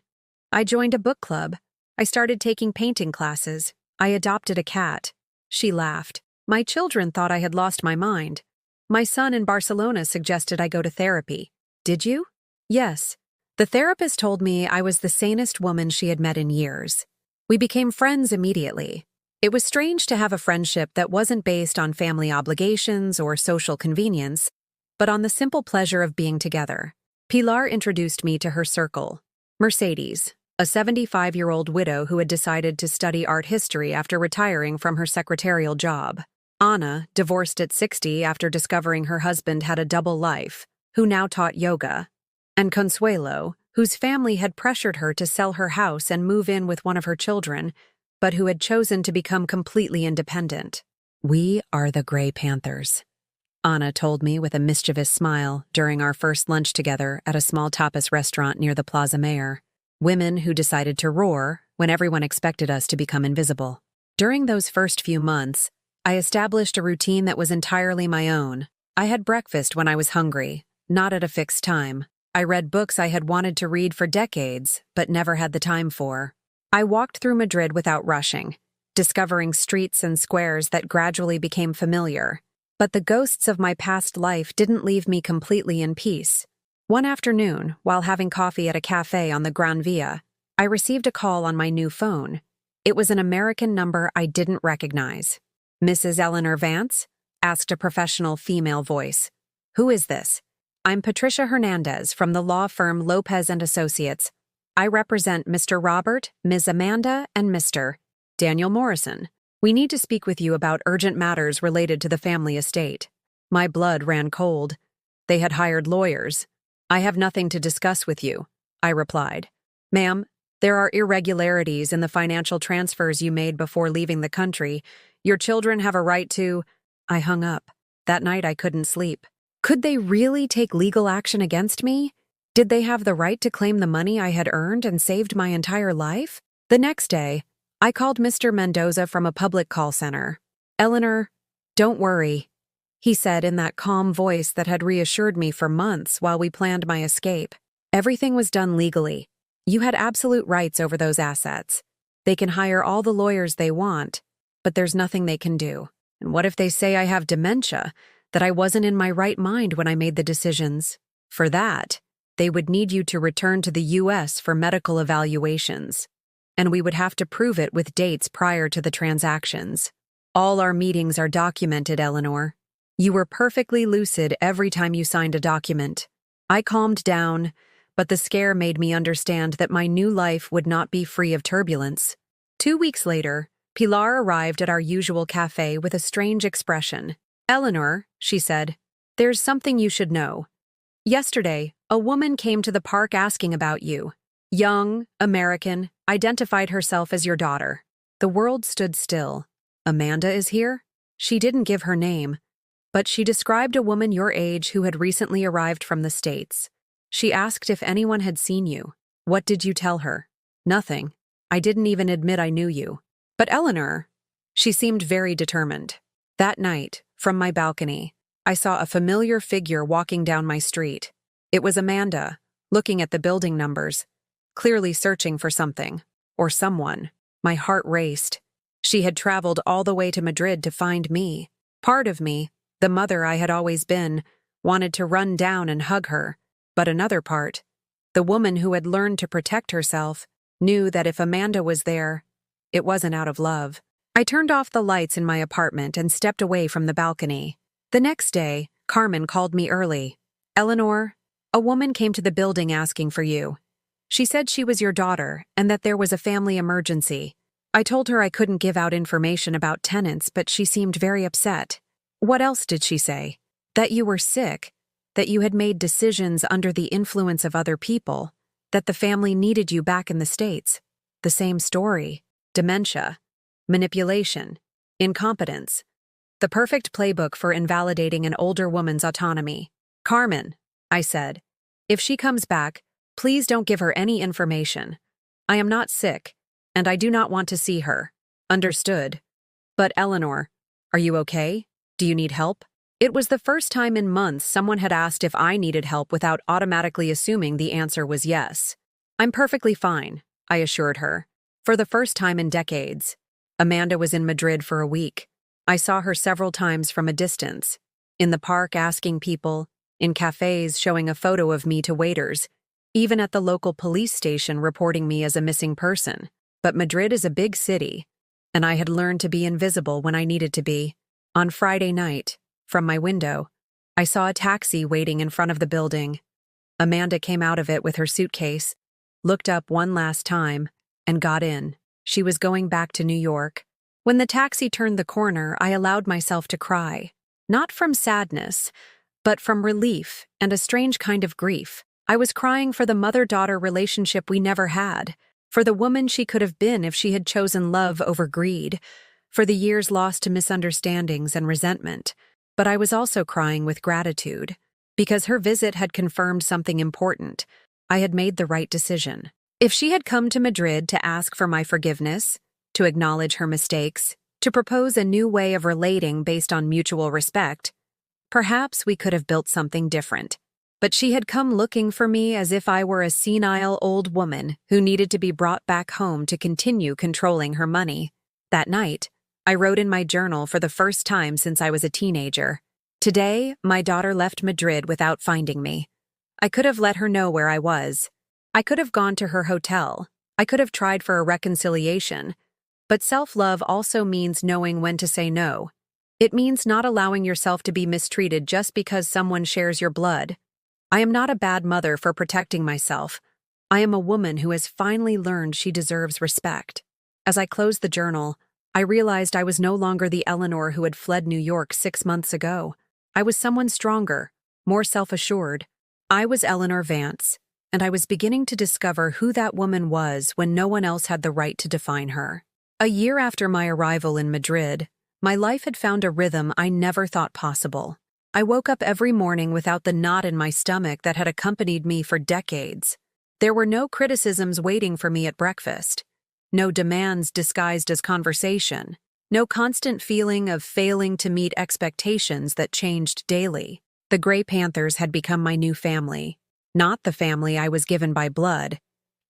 I joined a book club. I started taking painting classes. I adopted a cat. She laughed. My children thought I had lost my mind. My son in Barcelona suggested I go to therapy. Did you? Yes. The therapist told me I was the sanest woman she had met in years. We became friends immediately. It was strange to have a friendship that wasn't based on family obligations or social convenience, but on the simple pleasure of being together. Pilar introduced me to her circle. Mercedes, a 75-year-old widow who had decided to study art history after retiring from her secretarial job. Anna, divorced at 60 after discovering her husband had a double life, who now taught yoga. And Consuelo, whose family had pressured her to sell her house and move in with one of her children, but who had chosen to become completely independent. We are the Grey Panthers, Anna told me with a mischievous smile during our first lunch together at a small tapas restaurant near the Plaza Mayor. Women who decided to roar when everyone expected us to become invisible. During those first few months, I established a routine that was entirely my own. I had breakfast when I was hungry, not at a fixed time. I read books I had wanted to read for decades, but never had the time for. I walked through Madrid without rushing, discovering streets and squares that gradually became familiar. But the ghosts of my past life didn't leave me completely in peace. One afternoon, while having coffee at a cafe on the Gran Via, I received a call on my new phone. It was an American number I didn't recognize. "Mrs. Eleanor Vance?" asked a professional female voice. "Who is this?" "I'm Patricia Hernandez from the law firm Lopez & Associates. I represent Mr. Robert, Ms. Amanda, and Mr. Daniel Morrison. We need to speak with you about urgent matters related to the family estate." My blood ran cold. They had hired lawyers. "I have nothing to discuss with you," I replied. "Ma'am, there are irregularities in the financial transfers you made before leaving the country. Your children have a right to—" I hung up. That night I couldn't sleep. Could they really take legal action against me? Did they have the right to claim the money I had earned and saved my entire life? The next day, I called Mr. Mendoza from a public call center. "Eleanor, don't worry," he said in that calm voice that had reassured me for months while we planned my escape. "Everything was done legally. You had absolute rights over those assets. They can hire all the lawyers they want, but there's nothing they can do. And what if they say I have dementia, that I wasn't in my right mind when I made the decisions? For that, they would need you to return to the U.S. for medical evaluations, and we would have to prove it with dates prior to the transactions. All our meetings are documented, Eleanor. You were perfectly lucid every time you signed a document." I calmed down, but the scare made me understand that my new life would not be free of turbulence. 2 weeks later, Pilar arrived at our usual cafe with a strange expression. "Eleanor," she said, "there's something you should know. Yesterday, a woman came to the park asking about you. Young, American, identified herself as your daughter." The world stood still. "Amanda is here?" She didn't give her name, but she described a woman your age who had recently arrived from the States. She asked if anyone had seen you. What did you tell her? "Nothing. I didn't even admit I knew you." "But Eleanor," she seemed very determined. That night, from my balcony, I saw a familiar figure walking down my street. It was Amanda, looking at the building numbers, clearly searching for something, or someone. My heart raced. She had traveled all the way to Madrid to find me. Part of me, the mother I had always been, wanted to run down and hug her, but another part, the woman who had learned to protect herself, knew that if Amanda was there, it wasn't out of love. I turned off the lights in my apartment and stepped away from the balcony. The next day, Carmen called me early. "Eleanor, a woman came to the building asking for you. She said she was your daughter and that there was a family emergency. I told her I couldn't give out information about tenants, but she seemed very upset." "What else did she say?" "That you were sick, that you had made decisions under the influence of other people, that the family needed you back in the States." The same story. Dementia, manipulation, incompetence. The perfect playbook for invalidating an older woman's autonomy. "Carmen," I said, "if she comes back, please don't give her any information. I am not sick, and I do not want to see her." "Understood. But Eleanor, are you okay? Do you need help?" It was the first time in months someone had asked if I needed help without automatically assuming the answer was yes. "I'm perfectly fine," I assured her. For the first time in decades. Amanda was in Madrid for a week. I saw her several times from a distance. In the park asking people, in cafes showing a photo of me to waiters, even at the local police station reporting me as a missing person. But Madrid is a big city, and I had learned to be invisible when I needed to be. On Friday night, from my window, I saw a taxi waiting in front of the building. Amanda came out of it with her suitcase, looked up one last time, and got in. She was going back to New York. When the taxi turned the corner, I allowed myself to cry. Not from sadness, but from relief and a strange kind of grief. I was crying for the mother-daughter relationship we never had, for the woman she could have been if she had chosen love over greed, for the years lost to misunderstandings and resentment. But I was also crying with gratitude, because her visit had confirmed something important. I had made the right decision. If she had come to Madrid to ask for my forgiveness, to acknowledge her mistakes, to propose a new way of relating based on mutual respect, perhaps we could have built something different. But she had come looking for me as if I were a senile old woman who needed to be brought back home to continue controlling her money. That night, I wrote in my journal for the first time since I was a teenager. "Today, my daughter left Madrid without finding me. I could have let her know where I was. I could have gone to her hotel. I could have tried for a reconciliation. But self-love also means knowing when to say no. It means not allowing yourself to be mistreated just because someone shares your blood. I am not a bad mother for protecting myself. I am a woman who has finally learned she deserves respect." As I closed the journal, I realized I was no longer the Eleanor who had fled New York 6 months ago. I was someone stronger, more self-assured. I was Eleanor Vance, and I was beginning to discover who that woman was when no one else had the right to define her. A year after my arrival in Madrid, my life had found a rhythm I never thought possible. I woke up every morning without the knot in my stomach that had accompanied me for decades. There were no criticisms waiting for me at breakfast, no demands disguised as conversation, no constant feeling of failing to meet expectations that changed daily. The Grey Panthers had become my new family, not the family I was given by blood,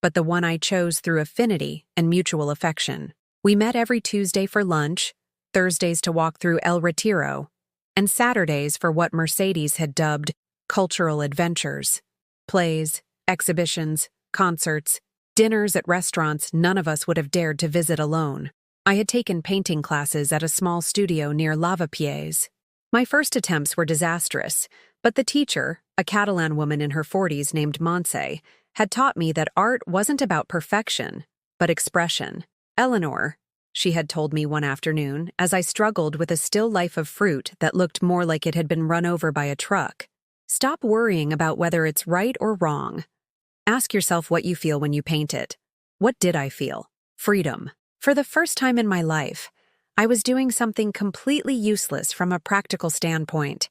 but the one I chose through affinity and mutual affection. We met every Tuesday for lunch, Thursdays to walk through El Retiro, and Saturdays for what Mercedes had dubbed cultural adventures. Plays, exhibitions, concerts, dinners at restaurants none of us would have dared to visit alone. I had taken painting classes at a small studio near Lavapiés. My first attempts were disastrous, but the teacher, a Catalan woman in her 40s named Montse, had taught me that art wasn't about perfection, but expression. "Eleanor," she had told me one afternoon as I struggled with a still life of fruit that looked more like it had been run over by a truck, "stop worrying about whether it's right or wrong. Ask yourself what you feel when you paint it." What did I feel? Freedom. For the first time in my life, I was doing something completely useless from a practical standpoint.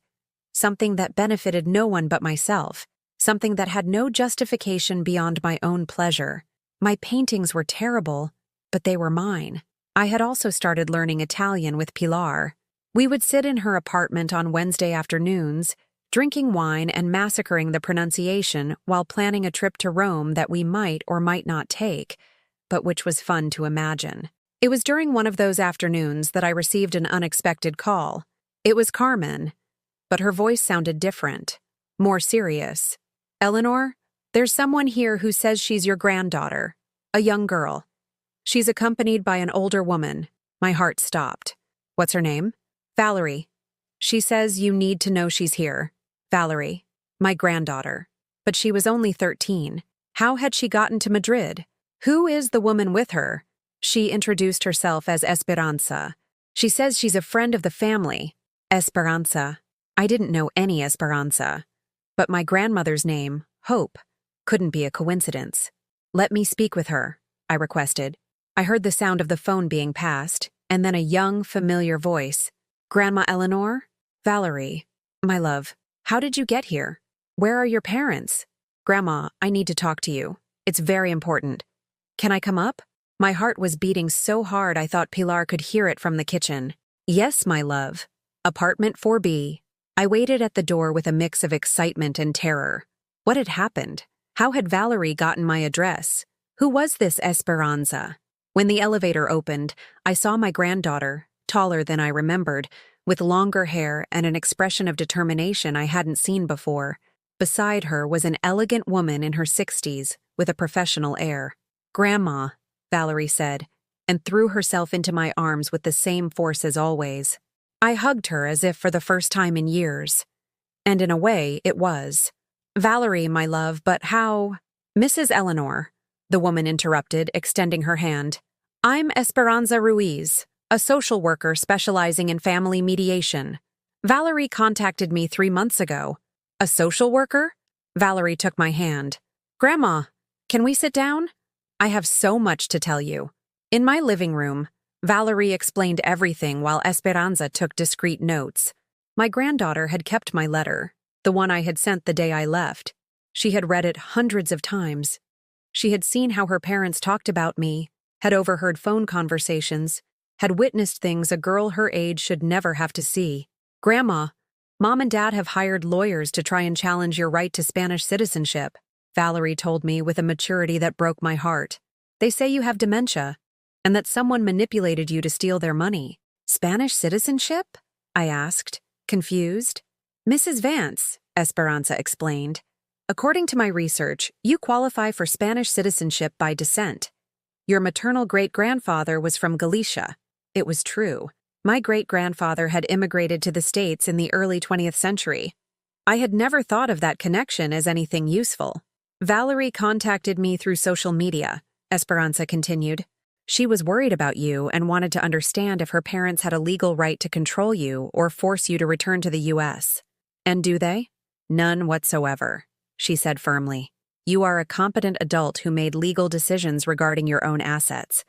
Something that benefited no one but myself. Something that had no justification beyond my own pleasure. My paintings were terrible, but they were mine. I had also started learning Italian with Pilar. We would sit in her apartment on Wednesday afternoons, drinking wine and massacring the pronunciation while planning a trip to Rome that we might or might not take, but which was fun to imagine. It was during one of those afternoons that I received an unexpected call. It was Carmen, but her voice sounded different, more serious. "Eleanor, there's someone here who says she's your granddaughter, a young girl. She's accompanied by an older woman." My heart stopped. "What's her name?" "Valerie. She says you need to know she's here." Valerie, my granddaughter. But she was only 13. How had she gotten to Madrid? Who is the woman with her? She introduced herself as Esperanza. She says she's a friend of the family. Esperanza. I didn't know any Esperanza. But my grandmother's name, Hope, couldn't be a coincidence. "Let me speak with her," I requested. I heard the sound of the phone being passed, and then a young, familiar voice. "Grandma Eleanor? Valerie. My love, how did you get here? Where are your parents?" "Grandma, I need to talk to you. It's very important. Can I come up?" My heart was beating so hard I thought Pilar could hear it from the kitchen. "Yes, my love. Apartment 4B. I waited at the door with a mix of excitement and terror. What had happened? How had Valerie gotten my address? Who was this Esperanza? When the elevator opened, I saw my granddaughter, taller than I remembered, with longer hair and an expression of determination I hadn't seen before. Beside her was an elegant woman in her 60s, with a professional air. "Grandma," Valerie said, and threw herself into my arms with the same force as always. I hugged her as if for the first time in years. And in a way, it was. "Valerie, my love, but how—" "Mrs. Eleanor," the woman interrupted, extending her hand. "I'm Esperanza Ruiz, a social worker specializing in family mediation. Valerie contacted me 3 months ago." "A social worker?" Valerie took my hand. "Grandma, can we sit down? I have so much to tell you." In my living room, Valerie explained everything while Esperanza took discreet notes. My granddaughter had kept my letter, the one I had sent the day I left. She had read it hundreds of times. She had seen how her parents talked about me, had overheard phone conversations, had witnessed things a girl her age should never have to see. "Grandma, Mom and Dad have hired lawyers to try and challenge your right to Spanish citizenship," Valerie told me with a maturity that broke my heart. "They say you have dementia, and that someone manipulated you to steal their money." "Spanish citizenship?" I asked, confused. "Mrs. Vance," Esperanza explained, "according to my research, you qualify for Spanish citizenship by descent. Your maternal great-grandfather was from Galicia." It was true. My great-grandfather had immigrated to the States in the early 20th century. I had never thought of that connection as anything useful. "Valerie contacted me through social media," Esperanza continued. "She was worried about you and wanted to understand if her parents had a legal right to control you or force you to return to the U.S. "And do they?" "None whatsoever," she said firmly. "You are a competent adult who made legal decisions regarding your own assets.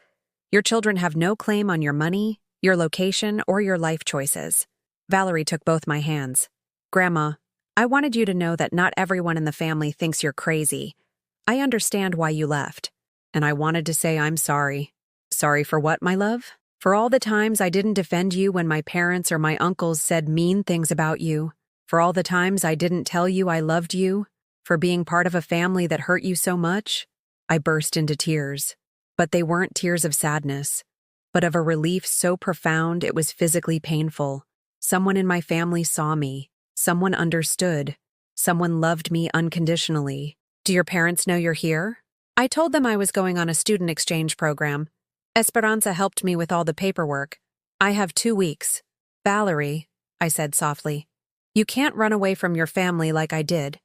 Your children have no claim on your money, your location, or your life choices." Valerie took both my hands. "Grandma, I wanted you to know that not everyone in the family thinks you're crazy. I understand why you left. And I wanted to say I'm sorry." "Sorry for what, my love?" "For all the times I didn't defend you when my parents or my uncles said mean things about you. For all the times I didn't tell you I loved you. For being part of a family that hurt you so much." I burst into tears. But they weren't tears of sadness, but of a relief so profound it was physically painful. Someone in my family saw me. Someone understood. Someone loved me unconditionally. "Do your parents know you're here?" I told them I was going on a student exchange program. Esperanza helped me with all the paperwork. "I have 2 weeks." "Valerie," I said softly, "you can't run away from your family like I did.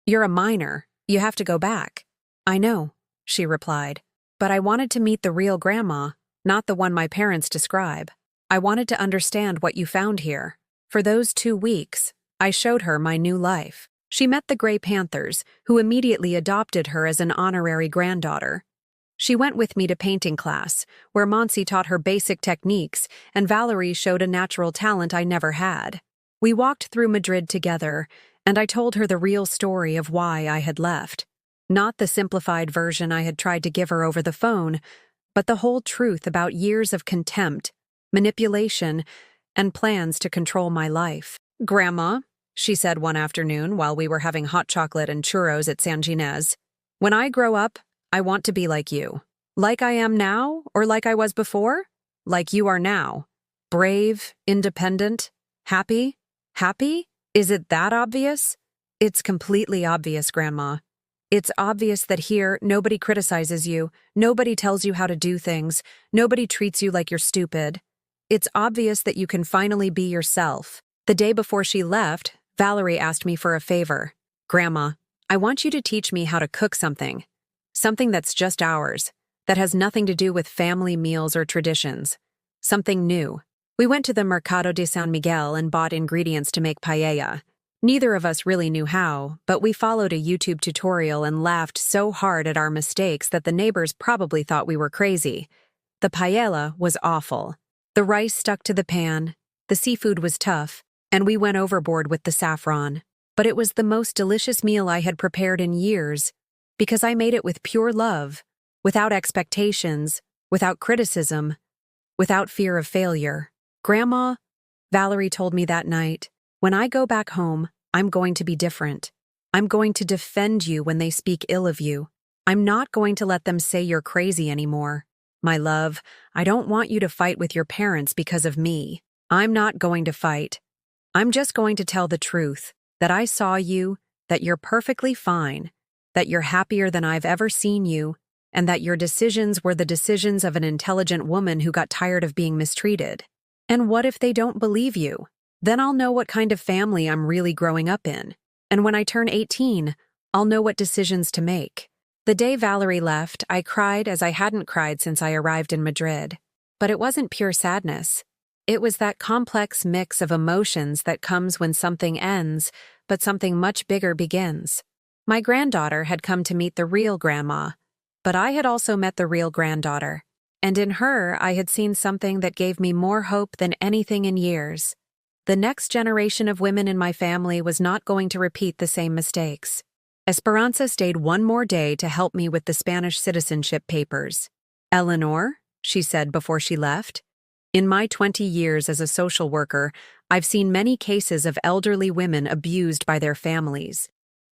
You're a minor. You have to go back." "I know," she replied. "But I wanted to meet the real grandma, not the one my parents describe. I wanted to understand what you found here." For those 2 weeks, I showed her my new life. She met the Grey Panthers, who immediately adopted her as an honorary granddaughter. She went with me to painting class, where Monsi taught her basic techniques and Valerie showed a natural talent I never had. We walked through Madrid together, and I told her the real story of why I had left. Not the simplified version I had tried to give her over the phone, but the whole truth about years of contempt, manipulation, and plans to control my life. "Grandma," she said one afternoon while we were having hot chocolate and churros at San Ginés, "when I grow up, I want to be like you. Like I am now, or like I was before? Like you are now. Brave, independent, happy? Happy? Is it that obvious?" "It's completely obvious, Grandma. It's obvious that here, nobody criticizes you, nobody tells you how to do things, nobody treats you like you're stupid. It's obvious that you can finally be yourself." The day before she left, Valerie asked me for a favor. "Grandma, I want you to teach me how to cook something. Something that's just ours, that has nothing to do with family meals or traditions. Something new." We went to the Mercado de San Miguel and bought ingredients to make paella. Neither of us really knew how, but we followed a YouTube tutorial and laughed so hard at our mistakes that the neighbors probably thought we were crazy. The paella was awful. The rice stuck to the pan, the seafood was tough, and we went overboard with the saffron. But it was the most delicious meal I had prepared in years, because I made it with pure love, without expectations, without criticism, without fear of failure. "Grandma," Valerie told me that night, When I go back home, I'm going to be different. I'm going to defend you when they speak ill of you. I'm not going to let them say you're crazy anymore. My love, I don't want you to fight with your parents because of me. I'm not going to fight. I'm just going to tell the truth, that I saw you, that you're perfectly fine, that you're happier than I've ever seen you, and that your decisions were the decisions of an intelligent woman who got tired of being mistreated. And what if they don't believe you? Then I'll know what kind of family I'm really growing up in. And when I turn 18, I'll know what decisions to make. The day Valerie left, I cried as I hadn't cried since I arrived in Madrid. But it wasn't pure sadness. It was that complex mix of emotions that comes when something ends, but something much bigger begins. My granddaughter had come to meet the real grandma, but I had also met the real granddaughter. And in her, I had seen something that gave me more hope than anything in years. The next generation of women in my family was not going to repeat the same mistakes. Esperanza stayed one more day to help me with the Spanish citizenship papers. "Eleanor," she said before she left, "in my 20 years as a social worker, I've seen many cases of elderly women abused by their families.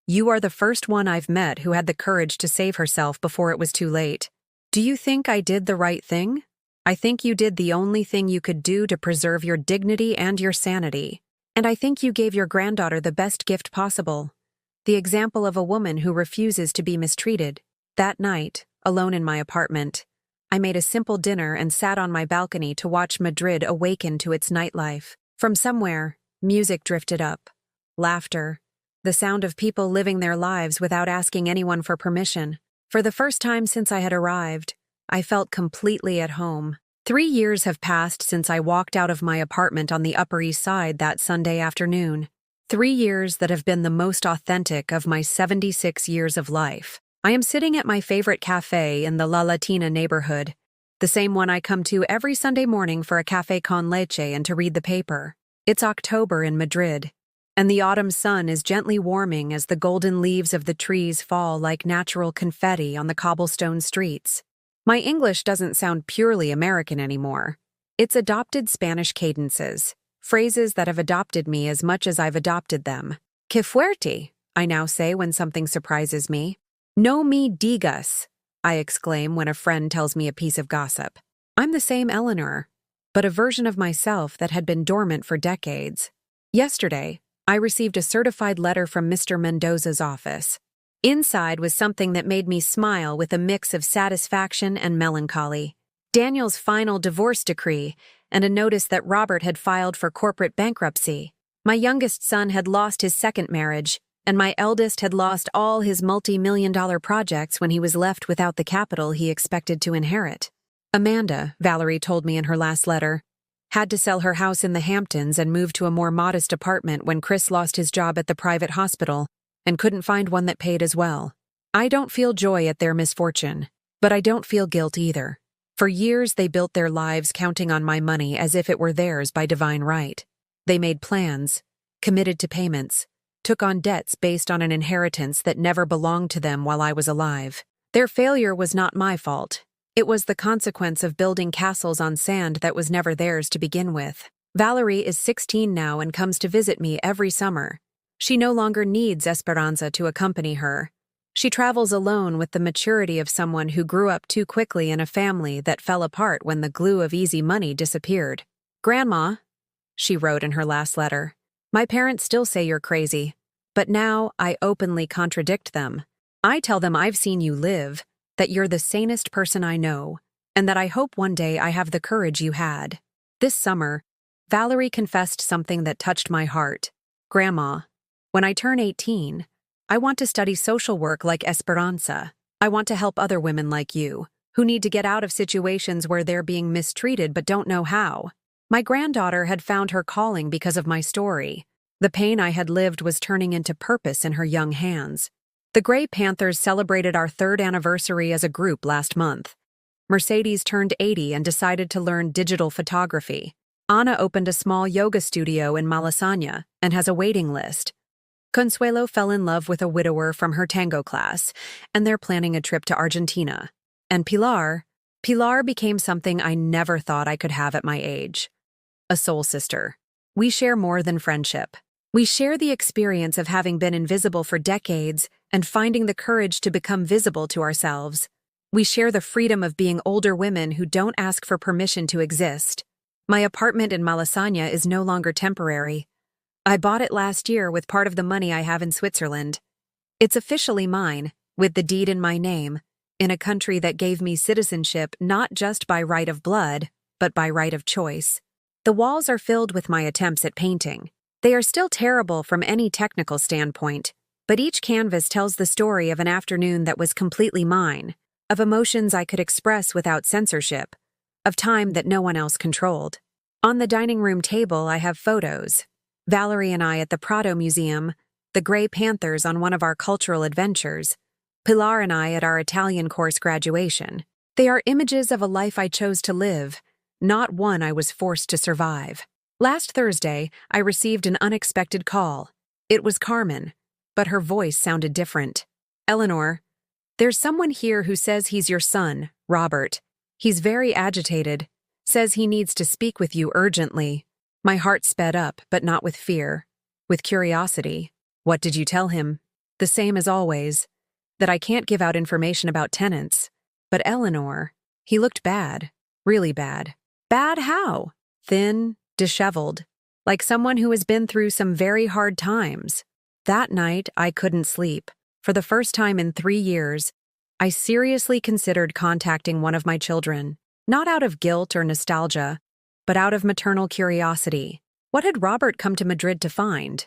You are the first one I've met who had the courage to save herself before it was too late. Do you think I did the right thing? I think you did the only thing you could do to preserve your dignity and your sanity. And I think you gave your granddaughter the best gift possible. The example of a woman who refuses to be mistreated." That night, alone in my apartment, I made a simple dinner and sat on my balcony to watch Madrid awaken to its nightlife. From somewhere, music drifted up. Laughter. The sound of people living their lives without asking anyone for permission. For the first time since I had arrived, I felt completely at home. 3 years have passed since I walked out of my apartment on the Upper East Side that Sunday afternoon. 3 years that have been the most authentic of my 76 years of life. I am sitting at my favorite cafe in the La Latina neighborhood, the same one I come to every Sunday morning for a café con leche and to read the paper. It's October in Madrid, and the autumn sun is gently warming as the golden leaves of the trees fall like natural confetti on the cobblestone streets. My English doesn't sound purely American anymore. It's adopted Spanish cadences, phrases that have adopted me as much as I've adopted them. "Que fuerte," I now say when something surprises me. "No me digas," I exclaim when a friend tells me a piece of gossip. I'm the same Eleanor, but a version of myself that had been dormant for decades. Yesterday, I received a certified letter from Mr. Mendoza's office. Inside was something that made me smile with a mix of satisfaction and melancholy. Daniel's final divorce decree and a notice that Robert had filed for corporate bankruptcy. My youngest son had lost his second marriage, and my eldest had lost all his multi-million-dollar projects when he was left without the capital he expected to inherit. Amanda, Valerie told me in her last letter, had to sell her house in the Hamptons and move to a more modest apartment when Chris lost his job at the private hospital and couldn't find one that paid as well. I don't feel joy at their misfortune, but I don't feel guilt either. For years they built their lives counting on my money as if it were theirs by divine right. They made plans, committed to payments, took on debts based on an inheritance that never belonged to them while I was alive. Their failure was not my fault. It was the consequence of building castles on sand that was never theirs to begin with. Valerie is 16 now and comes to visit me every summer. She no longer needs Esperanza to accompany her. She travels alone with the maturity of someone who grew up too quickly in a family that fell apart when the glue of easy money disappeared. "Grandma," she wrote in her last letter, "my parents still say you're crazy, but now I openly contradict them. I tell them I've seen you live, that you're the sanest person I know, and that I hope one day I have the courage you had." This summer, Valerie confessed something that touched my heart. "Grandma, when I turn 18, I want to study social work like Esperanza. I want to help other women like you, who need to get out of situations where they're being mistreated but don't know how." My granddaughter had found her calling because of my story. The pain I had lived was turning into purpose in her young hands. The Grey Panthers celebrated our 3rd anniversary as a group last month. Mercedes turned 80 and decided to learn digital photography. Anna opened a small yoga studio in Malasaña and has a waiting list. Consuelo fell in love with a widower from her tango class, and they're planning a trip to Argentina. And Pilar became something I never thought I could have at my age. A soul sister. We share more than friendship. We share the experience of having been invisible for decades and finding the courage to become visible to ourselves. We share the freedom of being older women who don't ask for permission to exist. My apartment in Malasaña is no longer temporary. I bought it last year with part of the money I have in Switzerland. It's officially mine, with the deed in my name, in a country that gave me citizenship not just by right of blood, but by right of choice. The walls are filled with my attempts at painting. They are still terrible from any technical standpoint, but each canvas tells the story of an afternoon that was completely mine, of emotions I could express without censorship, of time that no one else controlled. On the dining room table, I have photos. Valerie and I at the Prado Museum, the Grey Panthers on one of our cultural adventures, Pilar and I at our Italian course graduation. They are images of a life I chose to live, not one I was forced to survive. Last Thursday, I received an unexpected call. It was Carmen, but her voice sounded different. "Eleanor, there's someone here who says he's your son, Robert. He's very agitated, says he needs to speak with you urgently." My heart sped up, but not with fear, with curiosity. "What did you tell him?" "The same as always, that I can't give out information about tenants." "But Eleanor," he looked bad, really bad. "Bad how?" "Thin, disheveled, like someone who has been through some very hard times." That night, I couldn't sleep. For the first time in 3 years, I seriously considered contacting one of my children, not out of guilt or nostalgia, but out of maternal curiosity. What had Robert come to Madrid to find?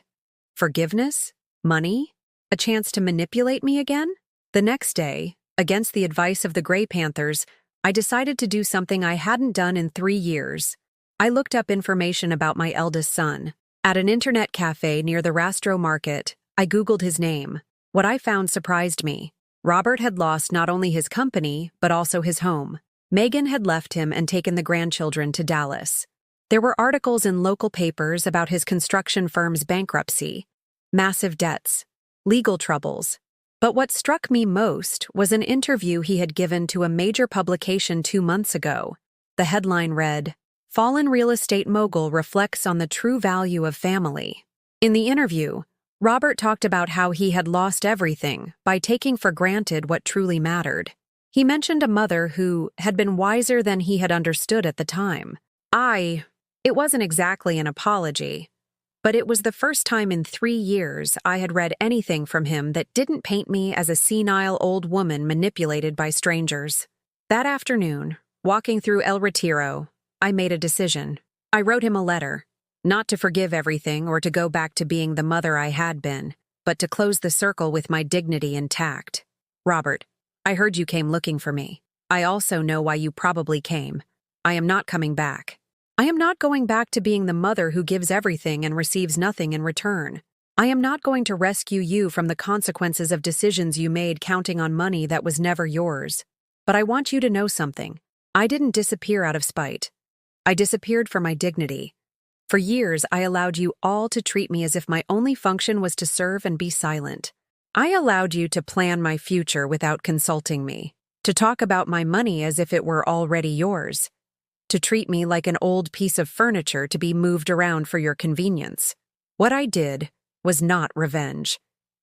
Forgiveness? Money? A chance to manipulate me again? The next day, against the advice of the Grey Panthers, I decided to do something I hadn't done in 3 years. I looked up information about my eldest son. At an internet cafe near the Rastro Market, I Googled his name. What I found surprised me. Robert had lost not only his company, but also his home. Megan had left him and taken the grandchildren to Dallas. There were articles in local papers about his construction firm's bankruptcy, massive debts, legal troubles. But what struck me most was an interview he had given to a major publication 2 months ago. The headline read, "Fallen real estate mogul reflects on the true value of family." In the interview, Robert talked about how he had lost everything by taking for granted what truly mattered. He mentioned a mother who had been wiser than he had understood at the time. It wasn't exactly an apology, but it was the first time in 3 years I had read anything from him that didn't paint me as a senile old woman manipulated by strangers. That afternoon, walking through El Retiro, I made a decision. I wrote him a letter, not to forgive everything or to go back to being the mother I had been, but to close the circle with my dignity intact. "Robert, I heard you came looking for me. I also know why you probably came. I am not coming back. I am not going back to being the mother who gives everything and receives nothing in return. I am not going to rescue you from the consequences of decisions you made counting on money that was never yours. But I want you to know something. I didn't disappear out of spite. I disappeared for my dignity. For years, I allowed you all to treat me as if my only function was to serve and be silent. I allowed you to plan my future without consulting me, to talk about my money as if it were already yours, to treat me like an old piece of furniture to be moved around for your convenience. What I did was not revenge.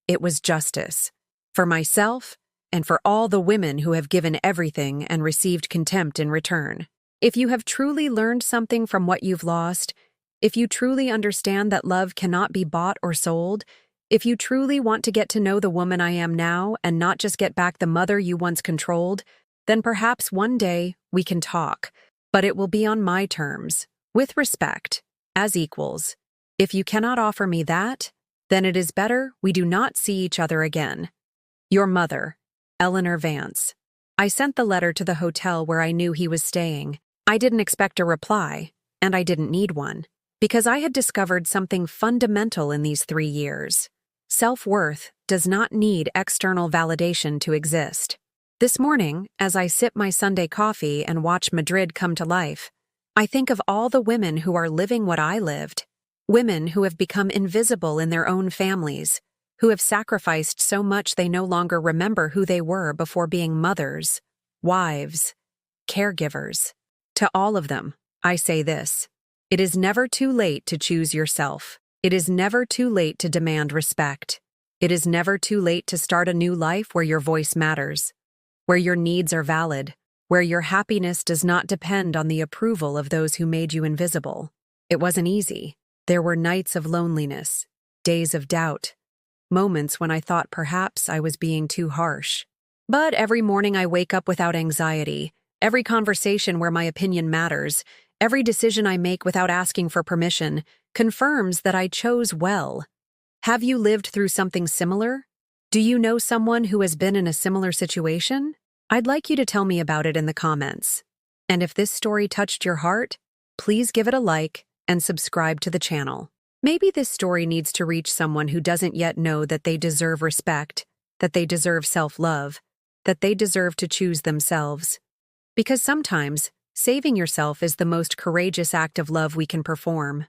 It was justice. For myself and for all the women who have given everything and received contempt in return. If you have truly learned something from what you've lost, if you truly understand that love cannot be bought or sold, if you truly want to get to know the woman I am now and not just get back the mother you once controlled, then perhaps one day we can talk, but it will be on my terms, with respect, as equals. If you cannot offer me that, then it is better we do not see each other again. Your mother, Eleanor Vance. I sent the letter to the hotel where I knew he was staying. I didn't expect a reply, and I didn't need one, because I had discovered something fundamental in these 3 years. Self-worth does not need external validation to exist. This morning, as I sip my Sunday coffee and watch Madrid come to life, I think of all the women who are living what I lived. Women who have become invisible in their own families, who have sacrificed so much they no longer remember who they were before being mothers, wives, caregivers. To all of them, I say this: it is never too late to choose yourself. It is never too late to demand respect. It is never too late to start a new life where your voice matters, where your needs are valid, where your happiness does not depend on the approval of those who made you invisible. It wasn't easy. There were nights of loneliness, days of doubt, moments when I thought perhaps I was being too harsh. But every morning I wake up without anxiety, every conversation where my opinion matters, every decision I make without asking for permission confirms that I chose well. Have you lived through something similar? Do you know someone who has been in a similar situation? I'd like you to tell me about it in the comments. And if this story touched your heart, please give it a like and subscribe to the channel. Maybe this story needs to reach someone who doesn't yet know that they deserve respect, that they deserve self-love, that they deserve to choose themselves. Because sometimes, saving yourself is the most courageous act of love we can perform.